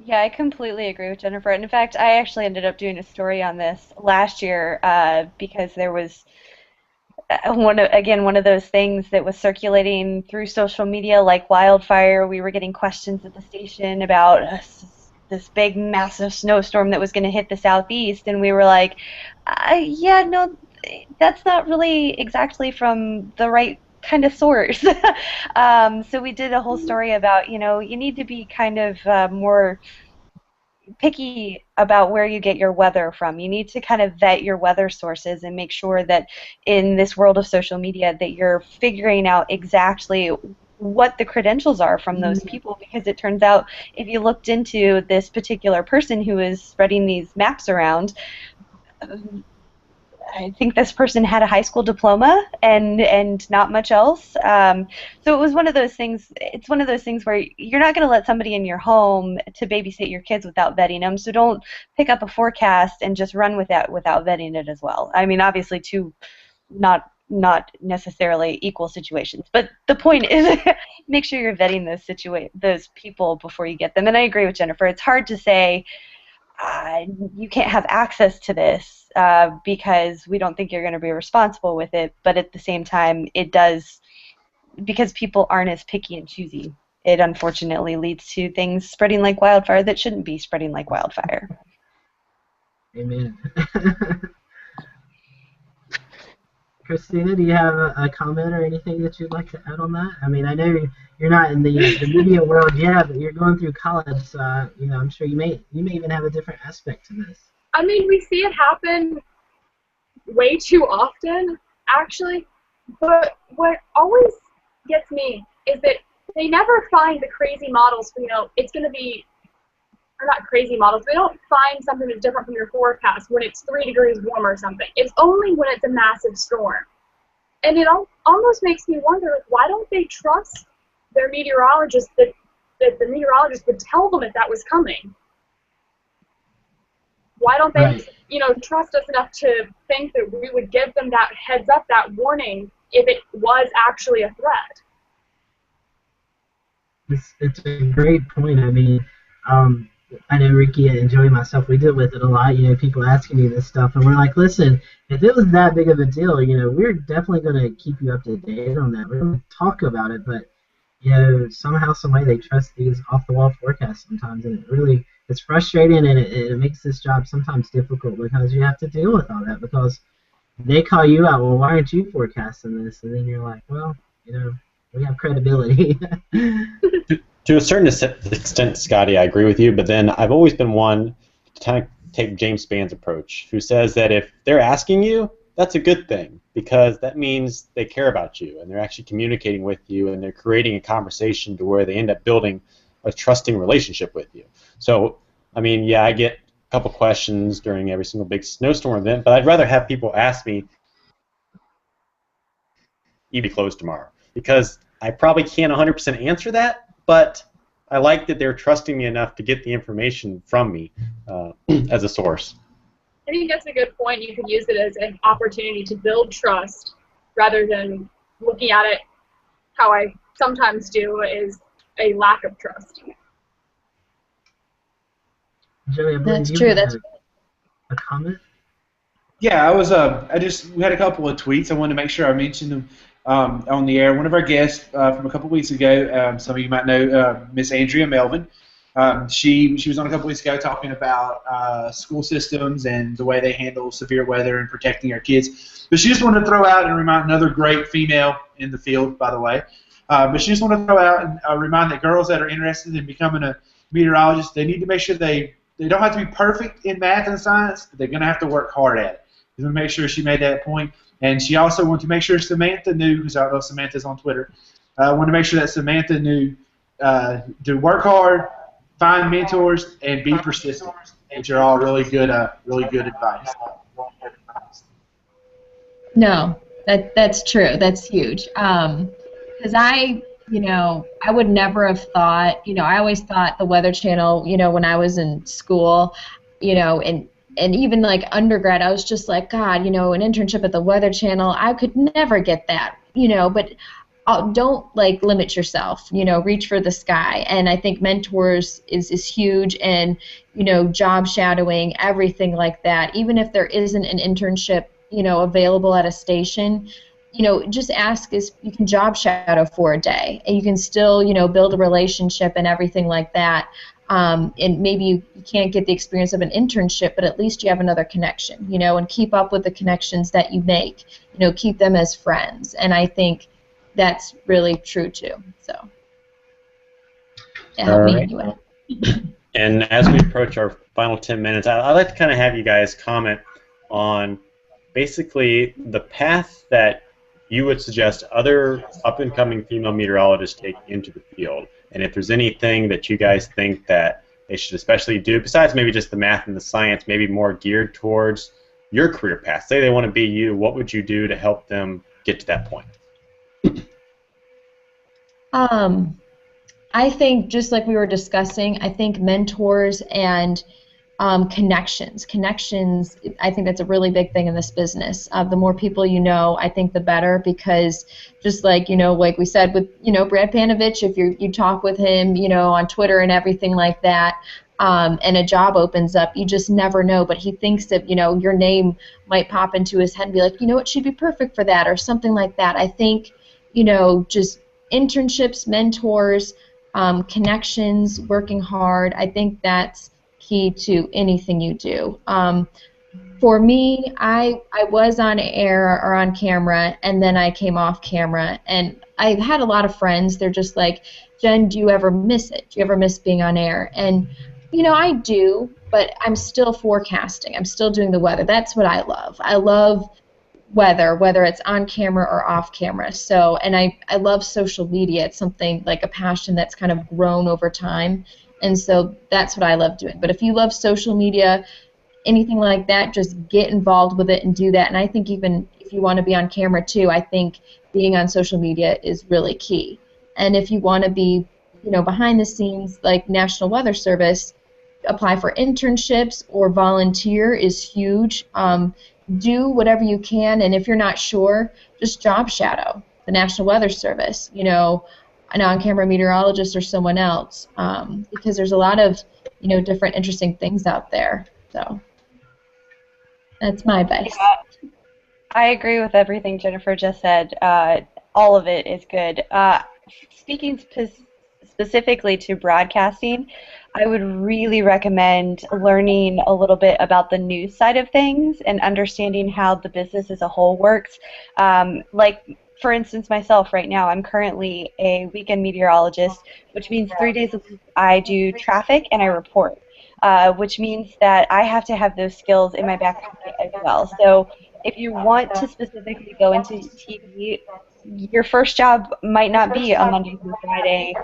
Speaker 6: Yeah, I completely agree with Jennifer. And in fact, I actually ended up doing a story on this last year because there was one of those things that was circulating through social media like wildfire. We were getting questions at the station about this big, massive snowstorm that was going to hit the southeast, and we were like, yeah, no, that's not really exactly from the right kind of source. So we did a whole story about, you know, you need to be kind of more picky about where you get your weather from. You need to kind of vet your weather sources and make sure that in this world of social media that you're figuring out exactly what the credentials are from those people, because it turns out if you looked into this particular person who is spreading these maps around, I think this person had a high school diploma and not much else. So it was one of those things. It's one of those things where you're not going to let somebody in your home to babysit your kids without vetting them. So don't pick up a forecast and just run with that without vetting it as well. I mean, obviously, two not necessarily equal situations, but the point is make sure you're vetting those people before you get them. And I agree with Jennifer. It's hard to say you can't have access to this because we don't think you're going to be responsible with it, but at the same time, it does, because people aren't as picky and choosy, it unfortunately leads to things spreading like wildfire that shouldn't be spreading like wildfire.
Speaker 1: Amen. Christina, do you have a comment or anything that you'd like to add on that? I mean, I know you're not in the media world yet, but you're going through college, so you know, I'm sure you may even have a different aspect to this.
Speaker 5: I mean, we see it happen way too often, actually. But what always gets me is that they never find the crazy models for, you know, it's going to be, or not crazy models, they don't find something that's different from your forecast when it's 3 degrees warmer or something. It's only when it's a massive storm. And it almost makes me wonder, why don't they trust their meteorologists that the meteorologist would tell them if that was coming? Why don't they, you know, trust us enough to think that we would give them that heads up, that warning, if it was actually a threat?
Speaker 1: It's a great point. I mean, I know Ricky and Joey and myself, we deal with it a lot, you know, people asking me this stuff, and we're like, listen, if it was that big of a deal, you know, we're definitely going to keep you up to date on that. We're going to talk about it, but, you know, somehow, some way they trust these off-the-wall forecasts sometimes, and it's frustrating, and it makes this job sometimes difficult because you have to deal with all that, because they call you out, well, why aren't you forecasting this? And then you're like, well, you know, we have credibility.
Speaker 4: To a certain extent, Scotty, I agree with you, but then I've always been one to kind of take James Spann's approach, who says that if they're asking you, that's a good thing, because that means they care about you, and they're actually communicating with you, and they're creating a conversation to where they end up building a trusting relationship with you. So, I mean, yeah, I get a couple questions during every single big snowstorm event, but I'd rather have people ask me, "You be closed tomorrow," because I probably can't 100% answer that, but I like that they're trusting me enough to get the information from me as a source.
Speaker 5: I think that's a good point. You could use it as an opportunity to build trust rather than looking at it how I sometimes do, is a lack of trust.
Speaker 1: Joey, I believe
Speaker 3: That's
Speaker 1: you
Speaker 3: true.
Speaker 1: had
Speaker 3: That's
Speaker 1: a comment?
Speaker 2: Yeah, I was. We had a couple of tweets. I wanted to make sure I mentioned them on the air. One of our guests from a couple of weeks ago, some of you might know, Miss Andrea Melvin. She was on a couple weeks ago talking about school systems and the way they handle severe weather and protecting our kids. But she just wanted to throw out and remind another great female in the field, by the way. But she just wanted to throw out and remind that girls that are interested in becoming a meteorologist, they need to make sure they don't have to be perfect in math and science, but they're going to have to work hard at it. To make sure she made that point. And she also wanted to make sure Samantha knew, because I don't know if Samantha's on Twitter, wanted to make sure that Samantha knew to work hard, find mentors, and be persistent, which are all really good advice.
Speaker 3: No, that's true. That's huge. Because I would never have thought, I always thought the Weather Channel, when I was in school, and even like undergrad, I was just like, God, an internship at the Weather Channel, I could never get that, but don't like limit yourself, reach for the sky. And I think mentors is huge, and, job shadowing, everything like that. Even if there isn't an internship, available at a station, just ask if you can job shadow for a day, and you can still, build a relationship and everything like that. And maybe you can't get the experience of an internship, but at least you have another connection, and keep up with the connections that you make, keep them as friends. And I think that's really true too. So it helped me anyway.
Speaker 4: And as we approach our final 10 minutes, I'd like to kind of have you guys comment on basically the path that you would suggest other up-and-coming female meteorologists take into the field. And if there's anything that you guys think that they should especially do, besides maybe just the math and the science, maybe more geared towards your career path. Say they want to be you, what would you do to help them get to that point?
Speaker 3: I think, just like we were discussing, I think mentors and connections. Connections, I think that's a really big thing in this business. The more people you know, I think the better, because just like, like we said with, Brad Panovich, if you talk with him, on Twitter and everything like that, and a job opens up, you just never know. But he thinks that, your name might pop into his head and be like, what, she'd be perfect for that, or something like that. I think, just internships, mentors, connections, working hard, I think that's key to anything you do. For me, I was on air or on camera, and then I came off camera, and I've had a lot of friends. They're just like, Jen, do you ever miss it? Do you ever miss being on air? And I do, but I'm still forecasting. I'm still doing the weather. That's what I love. I love weather, whether it's on camera or off camera. So, and I love social media. It's something like a passion that's kind of grown over time. And so that's what I love doing. But if you love social media, anything like that, just get involved with it and do that. And I think even if you want to be on camera too, I think being on social media is really key. And if you want to be, behind the scenes like National Weather Service, apply for internships or volunteer is huge. Do whatever you can, and if you're not sure, just job shadow the National Weather Service, an on-camera meteorologist or someone else, because there's a lot of, different interesting things out there. So that's my advice.
Speaker 6: I agree with everything Jennifer just said. All of it is good. Speaking specifically to broadcasting, I would really recommend learning a little bit about the news side of things and understanding how the business as a whole works. Like, for instance, myself right now, I'm currently a weekend meteorologist, which means 3 days a week I do traffic and I report, which means that I have to have those skills in my back pocket as well. So if you want to specifically go into TV, your first job might not be on Monday through Friday,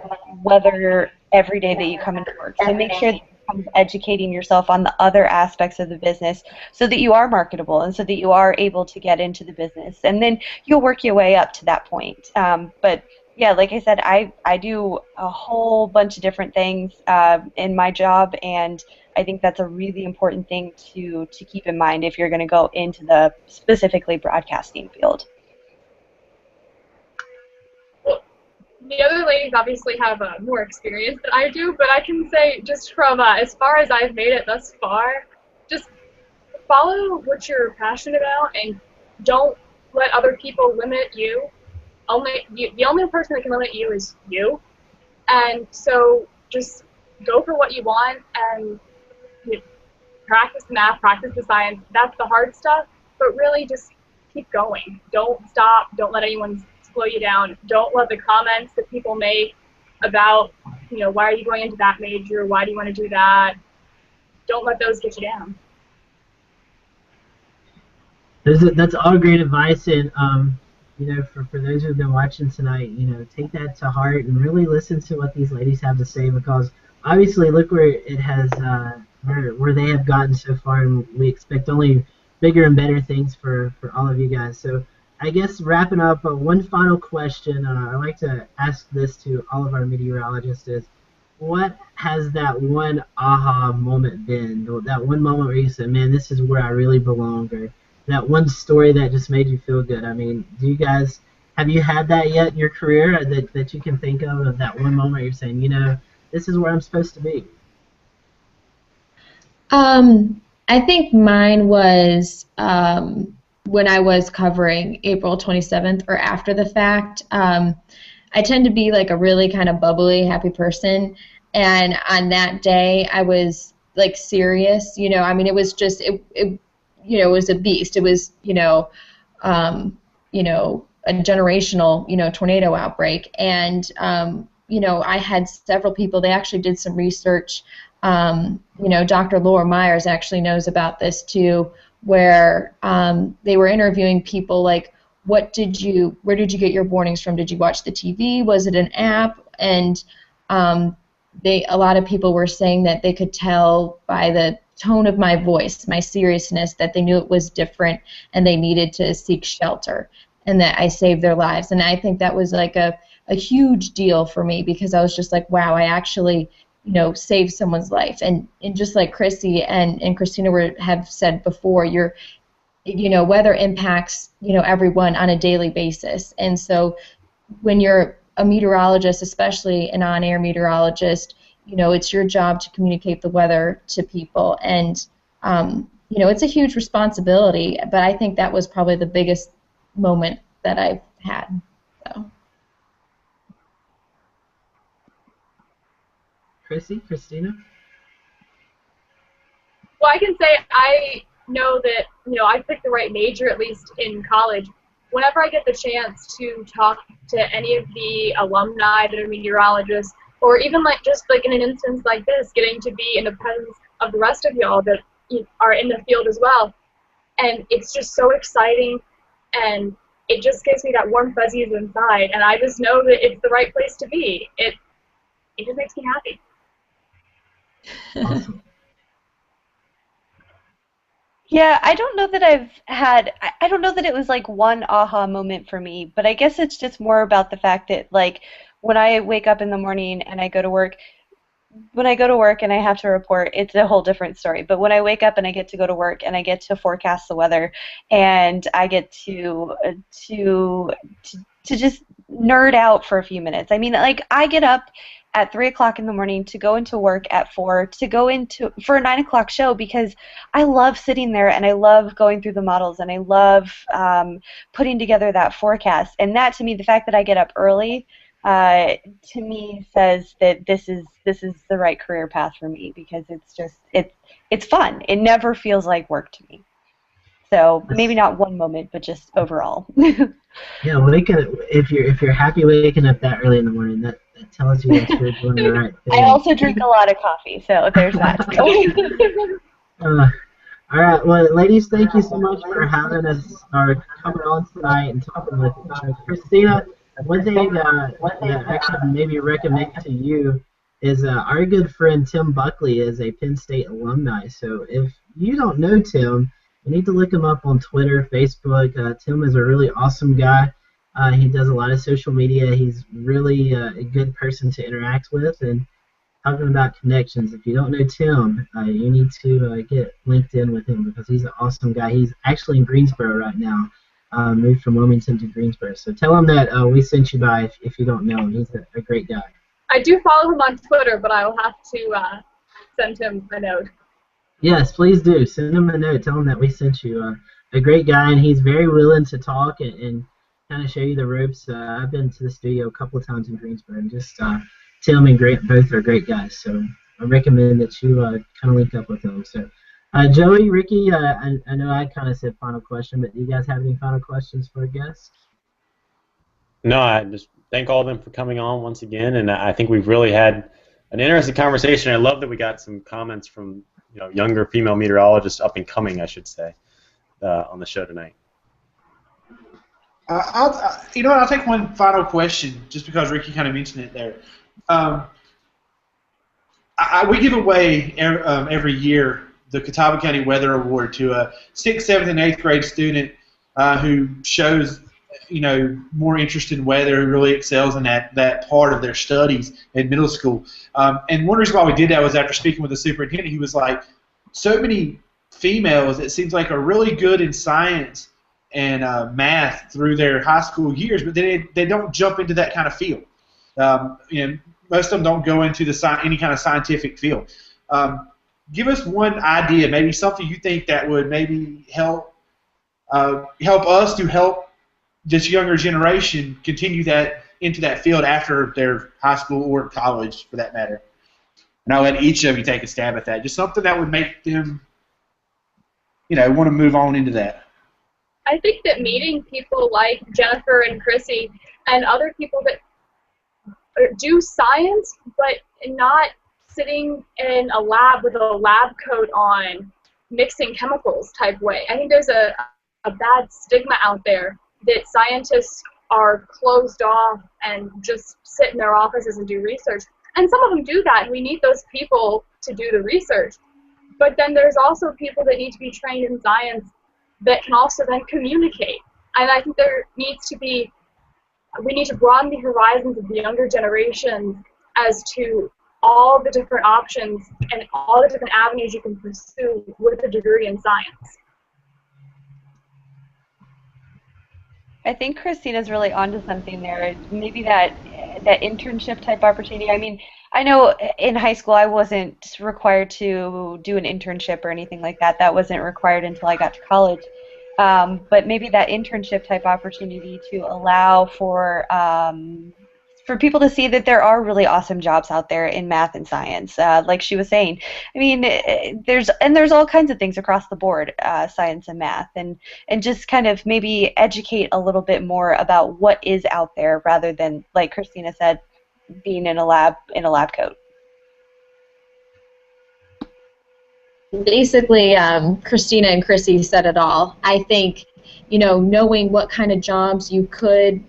Speaker 6: whether every day that you come into work. So make sure that you're educating yourself on the other aspects of the business so that you are marketable and so that you are able to get into the business. And then you'll work your way up to that point. But yeah, like I said, I do a whole bunch of different things in my job, and I think that's a really important thing to keep in mind if you're going to go into the specifically broadcasting field.
Speaker 5: The other ladies obviously have more experience than I do, but I can say just from as far as I've made it thus far, just follow what you're passionate about and don't let other people limit you. The only person that can limit you is you. And so just go for what you want and practice the math, practice the science. That's the hard stuff, but really just keep going. Don't stop. Don't let anyone slow you down. Don't let the comments that people make about, why are you going into that major? Why do you want to do that? Don't let those get you down.
Speaker 1: That's all great advice, and for those who've been watching tonight, take that to heart and really listen to what these ladies have to say, because obviously look where it has, where they have gotten so far, and we expect only bigger and better things for all of you guys. So I guess wrapping up, one final question I like to ask this to all of our meteorologists is, what has that one aha moment been? That one moment where you said, man, this is where I really belong, or that one story that just made you feel good? I mean, have you had that yet in your career that you can think of that one moment you're saying, this is where I'm supposed to be?
Speaker 3: I think mine was when I was covering April 27th or after the fact. I tend to be like a really kind of bubbly, happy person, and on that day I was like serious. I mean, it was just it was a beast. It was a generational tornado outbreak, and I had several people. They actually did some research. Dr. Laura Myers actually knows about this too, where they were interviewing people like, where did you get your warnings from? Did you watch the TV? Was it an app? And a lot of people were saying that they could tell by the tone of my voice, my seriousness, that they knew it was different and they needed to seek shelter, and that I saved their lives. And I think that was like a huge deal for me, because I was just like, wow, I actually saved someone's life. And just like Chrissy and Christina have said before, weather impacts everyone on a daily basis. And so when you're a meteorologist, especially an on-air meteorologist, it's your job to communicate the weather to people. And it's a huge responsibility, but I think that was probably the biggest moment that I've had. So.
Speaker 1: Chrissy, Christina?
Speaker 5: Well, I can say I know that, I picked the right major, at least in college. Whenever I get the chance to talk to any of the alumni that are meteorologists, or even just in an instance like this, getting to be in the presence of the rest of y'all that are in the field as well, and it's just so exciting, and it just gives me that warm fuzzies inside, and I just know that it's the right place to be. It just makes me happy.
Speaker 1: Awesome.
Speaker 6: Yeah, I don't know that I don't know that it was like one aha moment for me, but I guess it's just more about the fact that when I wake up in the morning and I go to work, and I have to report, it's a whole different story. But when I wake up and I get to go to work and I get to forecast the weather, and I get to just nerd out for a few minutes. I mean, I get up at 3 o'clock in the morning to go into work at 4 to go for a 9 o'clock show, because I love sitting there and I love going through the models and I love putting together that forecast. And that, to me, the fact that I get up early, to me says that this is the right career path for me, because it's fun. It never feels like work to me. So maybe not one moment, but just overall.
Speaker 1: Yeah, if you're happy waking up that early in the morning, that tells you that you're doing the right thing.
Speaker 6: I also drink a lot of coffee, so there's that.
Speaker 1: All right, well, ladies, thank you so much for having us, or coming on tonight and talking with us. Christina, one thing that I could maybe recommend to you is our good friend Tim Buckley is a Penn State alumni. So if you don't know Tim, you need to look him up on Twitter, Facebook. Tim is a really awesome guy. He does a lot of social media. He's really a good person to interact with. And talking about connections, if you don't know Tim, you need to get linked in with him, because he's an awesome guy. He's actually in Greensboro right now, moved from Wilmington to Greensboro. So tell him that we sent you by if you don't know him. He's a great guy.
Speaker 5: I do follow him on Twitter, but I will have to send him a note.
Speaker 1: Yes, please do. Send him a note. Tell him that we sent you. A great guy, and he's very willing to talk and kind of show you the ropes. I've been to the studio a couple of times in Greensboro, and just Tim and Grant both are great guys. So I recommend that you kind of link up with them. So Joey, Ricky, I know I kind of said final question, but do you guys have any final questions for a guest?
Speaker 4: No, I just thank all of them for coming on once again, and I think we've really had an interesting conversation. I love that we got some comments from younger female meteorologists, up and coming, I should say, on the show tonight.
Speaker 2: I'll take one final question, just because Ricky kind of mentioned it there. We give away every year the Catawba County Weather Award to a 6th, 7th, and 8th grade student who shows more interest in weather, who really excels in that part of their studies in middle school. And one reason why we did that was after speaking with the superintendent, he was like, so many females, it seems like, are really good in science and math through their high school years, but they don't jump into that kind of field. Most of them don't go into any kind of scientific field. Give us one idea, maybe something you think that would maybe help us to help this younger generation continue that into that field after their high school or college, for that matter. And I'll let each of you take a stab at that. Just something that would make them, want to move on into that.
Speaker 5: I think that meeting people like Jennifer and Chrissy and other people that do science, but not sitting in a lab with a lab coat on, mixing chemicals type way. I think there's a bad stigma out there that scientists are closed off and just sit in their offices and do research. And some of them do that, and we need those people to do the research. But then there's also people that need to be trained in science that can also then communicate. And I think we need to broaden the horizons of the younger generations as to all the different options and all the different avenues you can pursue with a degree in science.
Speaker 6: I think Christina's really onto something there. Maybe that internship type opportunity. I mean, I know in high school I wasn't required to do an internship or anything like that. That wasn't required until I got to college. But maybe that internship type opportunity to allow for people to see that there are really awesome jobs out there in math and science, like she was saying. I mean, there's all kinds of things across the board, science and math, and just kind of maybe educate a little bit more about what is out there, rather than, like Christina said, being in a lab coat.
Speaker 3: Basically, Christina and Chrissy said it all. I think, knowing what kind of jobs you could,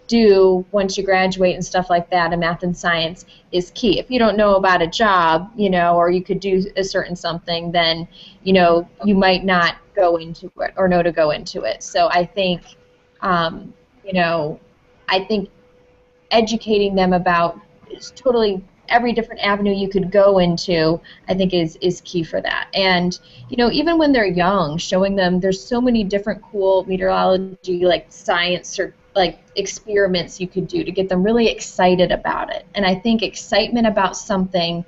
Speaker 3: do once you graduate and stuff like that in math and science is key. If you don't know about a job, or you could do a certain something, then, you might not go into it or know to go into it. So I think, educating them about totally every different avenue you could go into, I think is key for that. And, even when they're young, showing them there's so many different cool meteorology, like science or like experiments you could do to get them really excited about it. And I think excitement about something,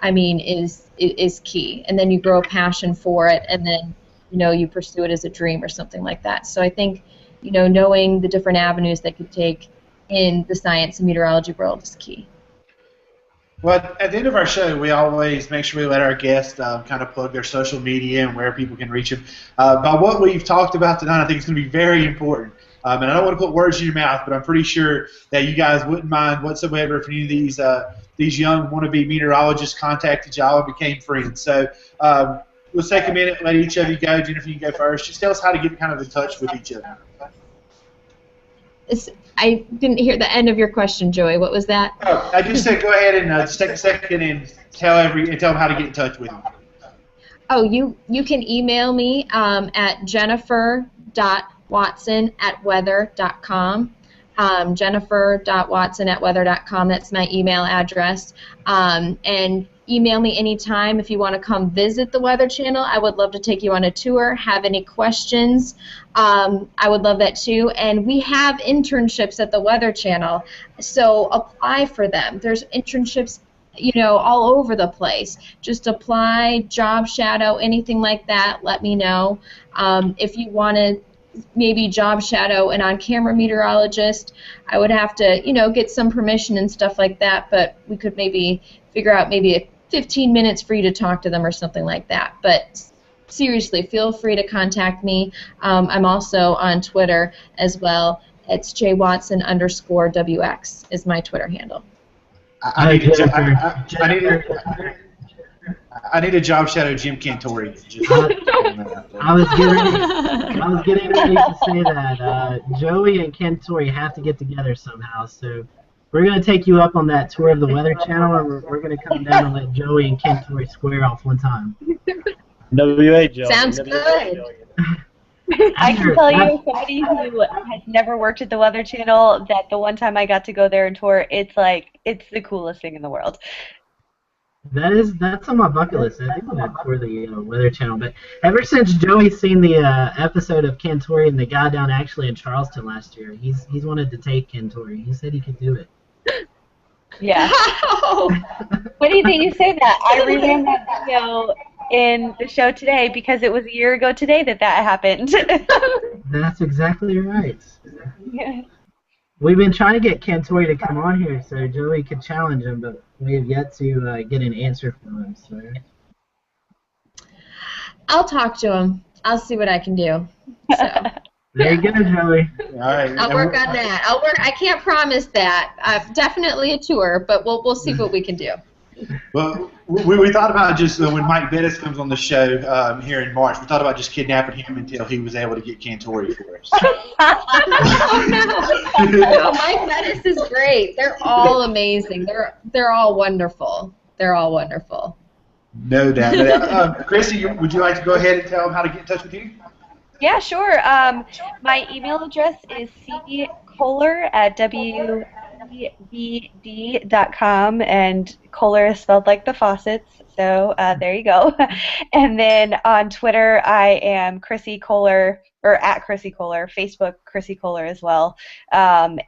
Speaker 3: is key. And then you grow a passion for it, and then, you pursue it as a dream or something like that. So I think, knowing the different avenues that could take in the science and meteorology world is key.
Speaker 2: Well, at the end of our show, we always make sure we let our guests kind of plug their social media and where people can reach them. By what we've talked about tonight, I think it's going to be very important. And I don't want to put words in your mouth, but I'm pretty sure that you guys wouldn't mind whatsoever if any of these young wannabe meteorologists contacted y'all and became friends. So let's take a minute and let each of you go. Jennifer, you can go first. Just tell us how to get kind of in touch with each other.
Speaker 3: I didn't hear the end of your question, Joey. What was that?
Speaker 2: Oh, I just said go ahead and just take a second and tell them how to get in touch with you.
Speaker 3: Oh, you can email me at jennifer.watson@weather.com. Jennifer.watson@weather.com. That's my email address. And email me anytime if you want to come visit the Weather Channel. I would love to take you on a tour. Have any questions? I would love that too. And we have internships at the Weather Channel, so apply for them. There's internships all over the place. Just apply, job shadow, anything like that, let me know. If you want to maybe job shadow an on-camera meteorologist, I would have to, get some permission and stuff like that, but we could maybe figure out maybe 15 minutes for you to talk to them or something like that. But seriously, feel free to contact me. I'm also on Twitter as well. It's jwatson_WX is my Twitter handle.
Speaker 2: I need a job shadow Jim Cantori.
Speaker 1: I was getting ready to say that Joey and Cantori have to get together somehow. So we're going to take you up on that tour of the Weather Channel, and we're going to come down and let Joey and Cantori square off one time.
Speaker 4: WA, Joey.
Speaker 3: Sounds good.
Speaker 6: I can tell you, somebody who has never worked at the Weather Channel, that the one time I got to go there and tour, it's the coolest thing in the world.
Speaker 1: That's on my bucket list. I think I'm gonna tour the Weather Channel. But ever since Joey's seen the episode of Cantori and the guy down actually in Charleston last year, he's wanted to take Cantori. He said he could do it.
Speaker 6: Yeah. What do you think you say that? I reran that video in the show today because it was a year ago today that happened.
Speaker 1: That's exactly right.
Speaker 6: Yeah.
Speaker 1: We've been trying to get Cantori to come on here so Joey could challenge him, but we have yet to get an answer from him. So
Speaker 3: I'll talk to him. I'll see what I can do. So.
Speaker 1: There you go, Joey.
Speaker 2: All right.
Speaker 3: I'll work on that. I can't promise that. Definitely a tour, but we'll see what we can do.
Speaker 2: Well, we thought about just when Mike Bettis comes on the show here in March, we thought about just kidnapping him until he was able to get Cantori for us.
Speaker 3: No, Mike Bettis is great. They're all amazing. They're all wonderful. They're all wonderful.
Speaker 2: No doubt. No doubt. Chrissy, would you like to go ahead and tell them how to get in touch with you?
Speaker 6: Yeah, sure. My email address is ckohler@wcbd.com, and Kohler is spelled like the faucets, so there you go. And then on Twitter, I am Chrissy Kohler, or at Chrissy Kohler, Facebook Chrissy Kohler as well. I'm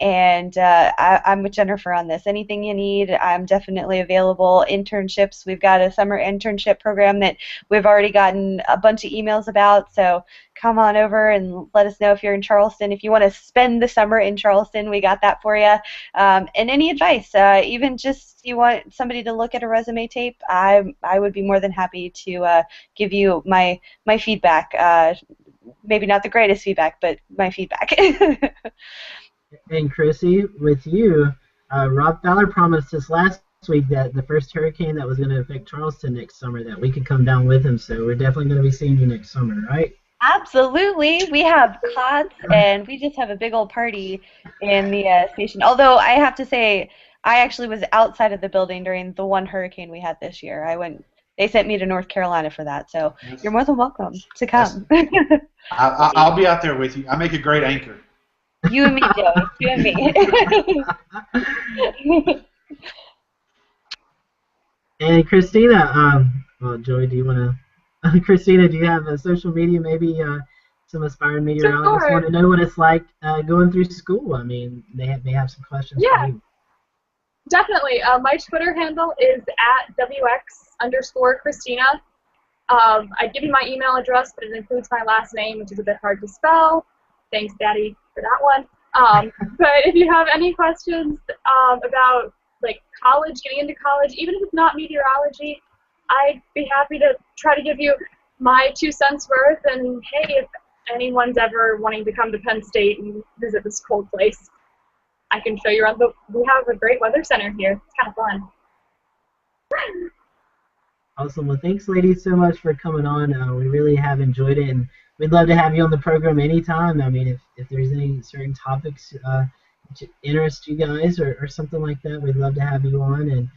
Speaker 6: with Jennifer on this. Anything you need, I'm definitely available. Internships, we've got a summer internship program that we've already gotten a bunch of emails about, so come on over and let us know if you're in Charleston. If you want to spend the summer in Charleston, we got that for you. And any advice, even just you want somebody to look at a resume tape, I would be more than happy to give you my feedback. Maybe not the greatest feedback, but my feedback.
Speaker 1: And Chrissy, with you, Rob Fowler promised us last week that the first hurricane that was going to affect Charleston next summer, that we could come down with him, so we're definitely going to be seeing you next summer, right?
Speaker 6: Absolutely. We have cots, and we just have a big old party in the station. Although I have to say, I actually was outside of the building during the one hurricane we had this year. They sent me to North Carolina for that, so you're more than welcome to come.
Speaker 2: I'll be out there with you. I make a great anchor.
Speaker 6: You and me, Joe. You and me.
Speaker 1: And Christina, well, Joey, do you want to? Christina, do you have a social media? Maybe some aspiring meteorologists want to know what it's like going through school. I mean, they may have some questions for you.
Speaker 5: Definitely. My Twitter handle is @WX_Christina. I give you my email address, but it includes my last name, which is a bit hard to spell. Thanks, Daddy, for that one. But if you have any questions about college, getting into college, even if it's not meteorology, I'd be happy to try to give you my 2 cents worth. And hey, if anyone's ever wanting to come to Penn State and visit this cold place, I can show you around. We have a great weather center here. It's kind of fun.
Speaker 1: Awesome. Well, thanks, ladies, so much for coming on. We really have enjoyed it, and we'd love to have you on the program anytime. I mean, if there's any certain topics that interest you guys or something like that, we'd love to have you on and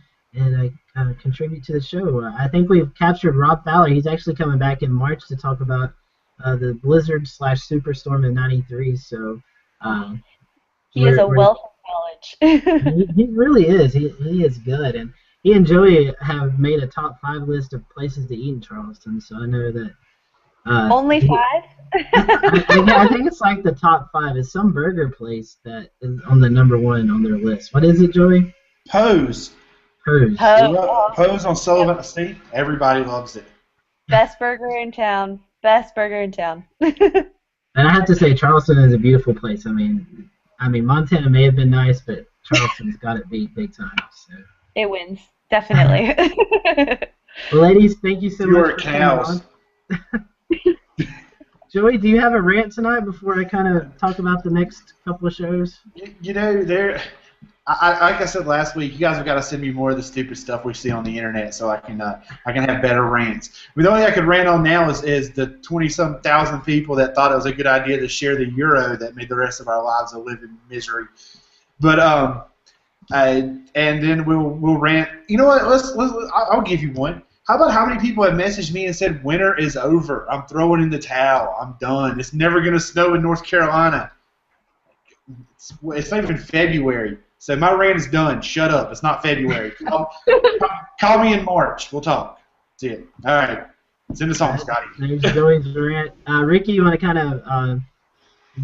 Speaker 1: contribute to the show. I think we've captured Rob Fowler. He's actually coming back in March to talk about the blizzard/superstorm in '93. So
Speaker 6: he is a wealth of knowledge.
Speaker 1: he really is. He is good, and he and Joey have made a top 5 list of places to eat in Charleston. So I know that.
Speaker 6: Only 5?
Speaker 1: I think it's like the top 5. It's some burger place that is on the number 1 on their list. What is it, Joey?
Speaker 2: Pose.
Speaker 1: Hers.
Speaker 2: Pose on Sullivan. See, everybody loves it.
Speaker 6: Best burger in town. Best burger in town.
Speaker 1: And I have to say, Charleston is a beautiful place. I mean, Montana may have been nice, but Charleston's got it beat big time. So.
Speaker 6: It wins, definitely.
Speaker 1: Well, ladies, thank you so much.
Speaker 2: You're cows.
Speaker 1: Joey, do you have a rant tonight before I kind of talk about the next couple of shows?
Speaker 2: You know, like I said last week, you guys have got to send me more of the stupid stuff we see on the internet so I can have better rants. I mean, the only thing I could rant on now is the 20-some thousand people that thought it was a good idea to share the euro that made the rest of our lives a living misery. But and then we'll rant. You know what? I'll give you one. How about how many people have messaged me and said winter is over? I'm throwing in the towel. I'm done. It's never going to snow in North Carolina. It's not even February. So my rant is done. Shut up. It's not February. Call me in March. We'll talk. That's it. All right. Send us home, Scotty.
Speaker 1: There's Joey's rant. Ricky, you want to kind of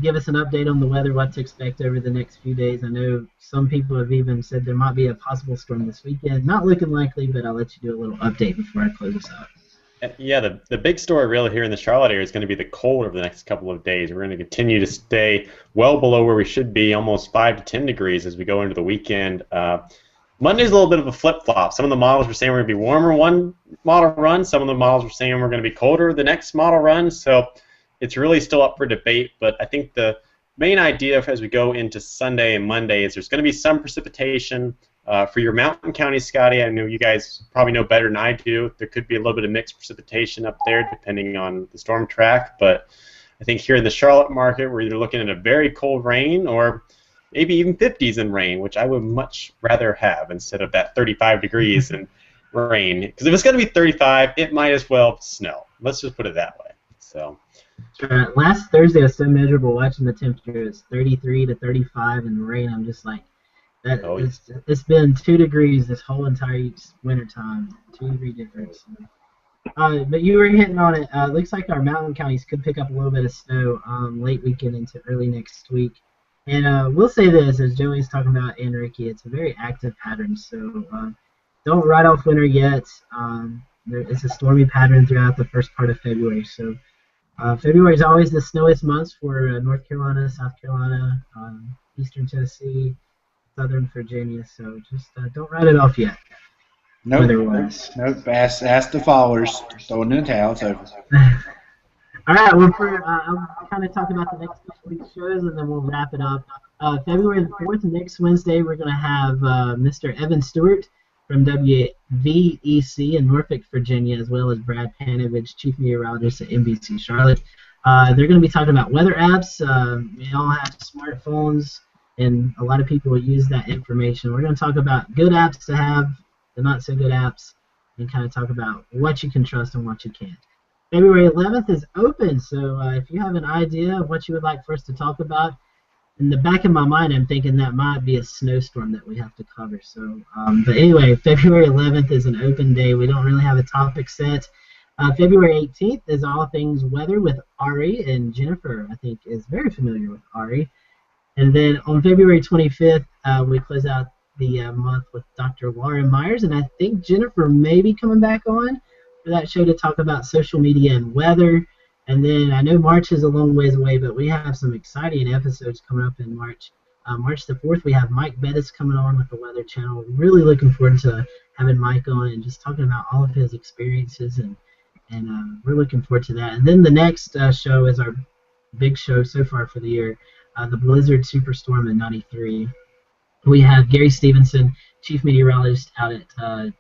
Speaker 1: give us an update on the weather, what to expect over the next few days? I know some people have even said there might be a possible storm this weekend. Not looking likely, but I'll let you do a little update before I close this out.
Speaker 4: Yeah, the big story really here in the Charlotte area is going to be the cold over the next couple of days. We're going to continue to stay well below where we should be, almost 5 to 10 degrees as we go into the weekend. Monday's a little bit of a flip-flop. Some of the models were saying we're going to be warmer one model run. Some of the models were saying we're going to be colder the next model run. So it's really still up for debate. But I think the main idea as we go into Sunday and Monday is there's going to be some precipitation. For your mountain counties, Scotty, I know you guys probably know better than I do. There could be a little bit of mixed precipitation up there depending on the storm track. But I think here in the Charlotte market, we're either looking at a very cold rain or maybe even 50s in rain, which I would much rather have instead of that 35 degrees and rain. Because if it's going to be 35, it might as well snow. Let's just put it that way. So.
Speaker 1: Last Thursday was so miserable watching the temperature. It's 33 to 35 and rain. I'm just like, it's been 2 degrees this whole entire winter time. 2-degree difference. But you were hitting on it. Looks like our mountain counties could pick up a little bit of snow late weekend into early next week. And we'll say this, as Joey's talking about and Ricky, it's a very active pattern. So don't write off winter yet. It's a stormy pattern throughout the first part of February. So February is always the snowiest month for North Carolina, South Carolina, Eastern Tennessee, Southern Virginia, so just don't write it off yet.
Speaker 2: Nope. Ask the followers. Throwing in the towel. It's over.
Speaker 1: All right. Well, I'll kind of talk about the next couple week's shows, and then we'll wrap it up. February the 4th, next Wednesday, we're going to have Mr. Evan Stewart from WVEC in Norfolk, Virginia, as well as Brad Panovich, Chief Meteorologist at NBC Charlotte. They're going to be talking about weather apps. We all have smartphones, and a lot of people will use that information. We're going to talk about good apps to have, the not so good apps, and kind of talk about what you can trust and what you can't. February 11th is open, so if you have an idea of what you would like for us to talk about, in the back of my mind I'm thinking that might be a snowstorm that we have to cover. So, but anyway, February 11th is an open day. We don't really have a topic set. February 18th is all things weather with Ari, and Jennifer, I think, is very familiar with Ari. And then on February 25th, we close out the month with Dr. Lauren Myers, and I think Jennifer may be coming back on for that show to talk about social media and weather. And then I know March is a long ways away, but we have some exciting episodes coming up in March. March the 4th, we have Mike Bettis coming on with the Weather Channel. Really looking forward to having Mike on and just talking about all of his experiences, and we're looking forward to that. And then the next show is our big show so far for the year. The Blizzard Superstorm in '93. We have Gary Stevenson, Chief Meteorologist out at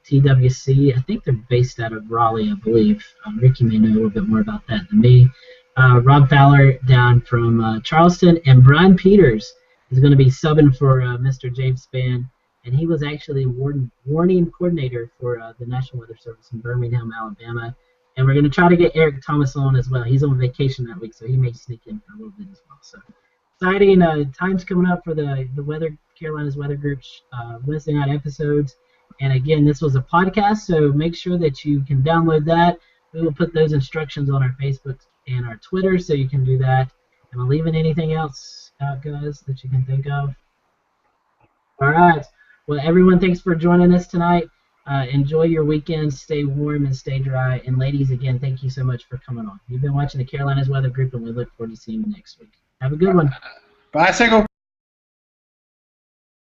Speaker 1: TWC. I think they're based out of Raleigh, I believe. Ricky may know a little bit more about that than me. Rob Fowler down from Charleston, and Brian Peters is going to be subbing for Mr. James Spann, and he was actually warning coordinator for the National Weather Service in Birmingham, Alabama. And we're going to try to get Eric Thomas on as well. He's on vacation that week, so he may sneak in for a little bit as well. So exciting times coming up for the Carolina's Weather Group's Wednesday night episodes. And again, this was a podcast, so make sure that you can download that. We will put those instructions on our Facebook and our Twitter, so you can do that. Am I leaving anything else out, guys, that you can think of? All right. Well, everyone, thanks for joining us tonight. Enjoy your weekend. Stay warm and stay dry. And ladies, again, thank you so much for coming on. You've been watching the Carolinas Weather Group, and we look forward to seeing you next week. Have a good one.
Speaker 2: Bye, Single.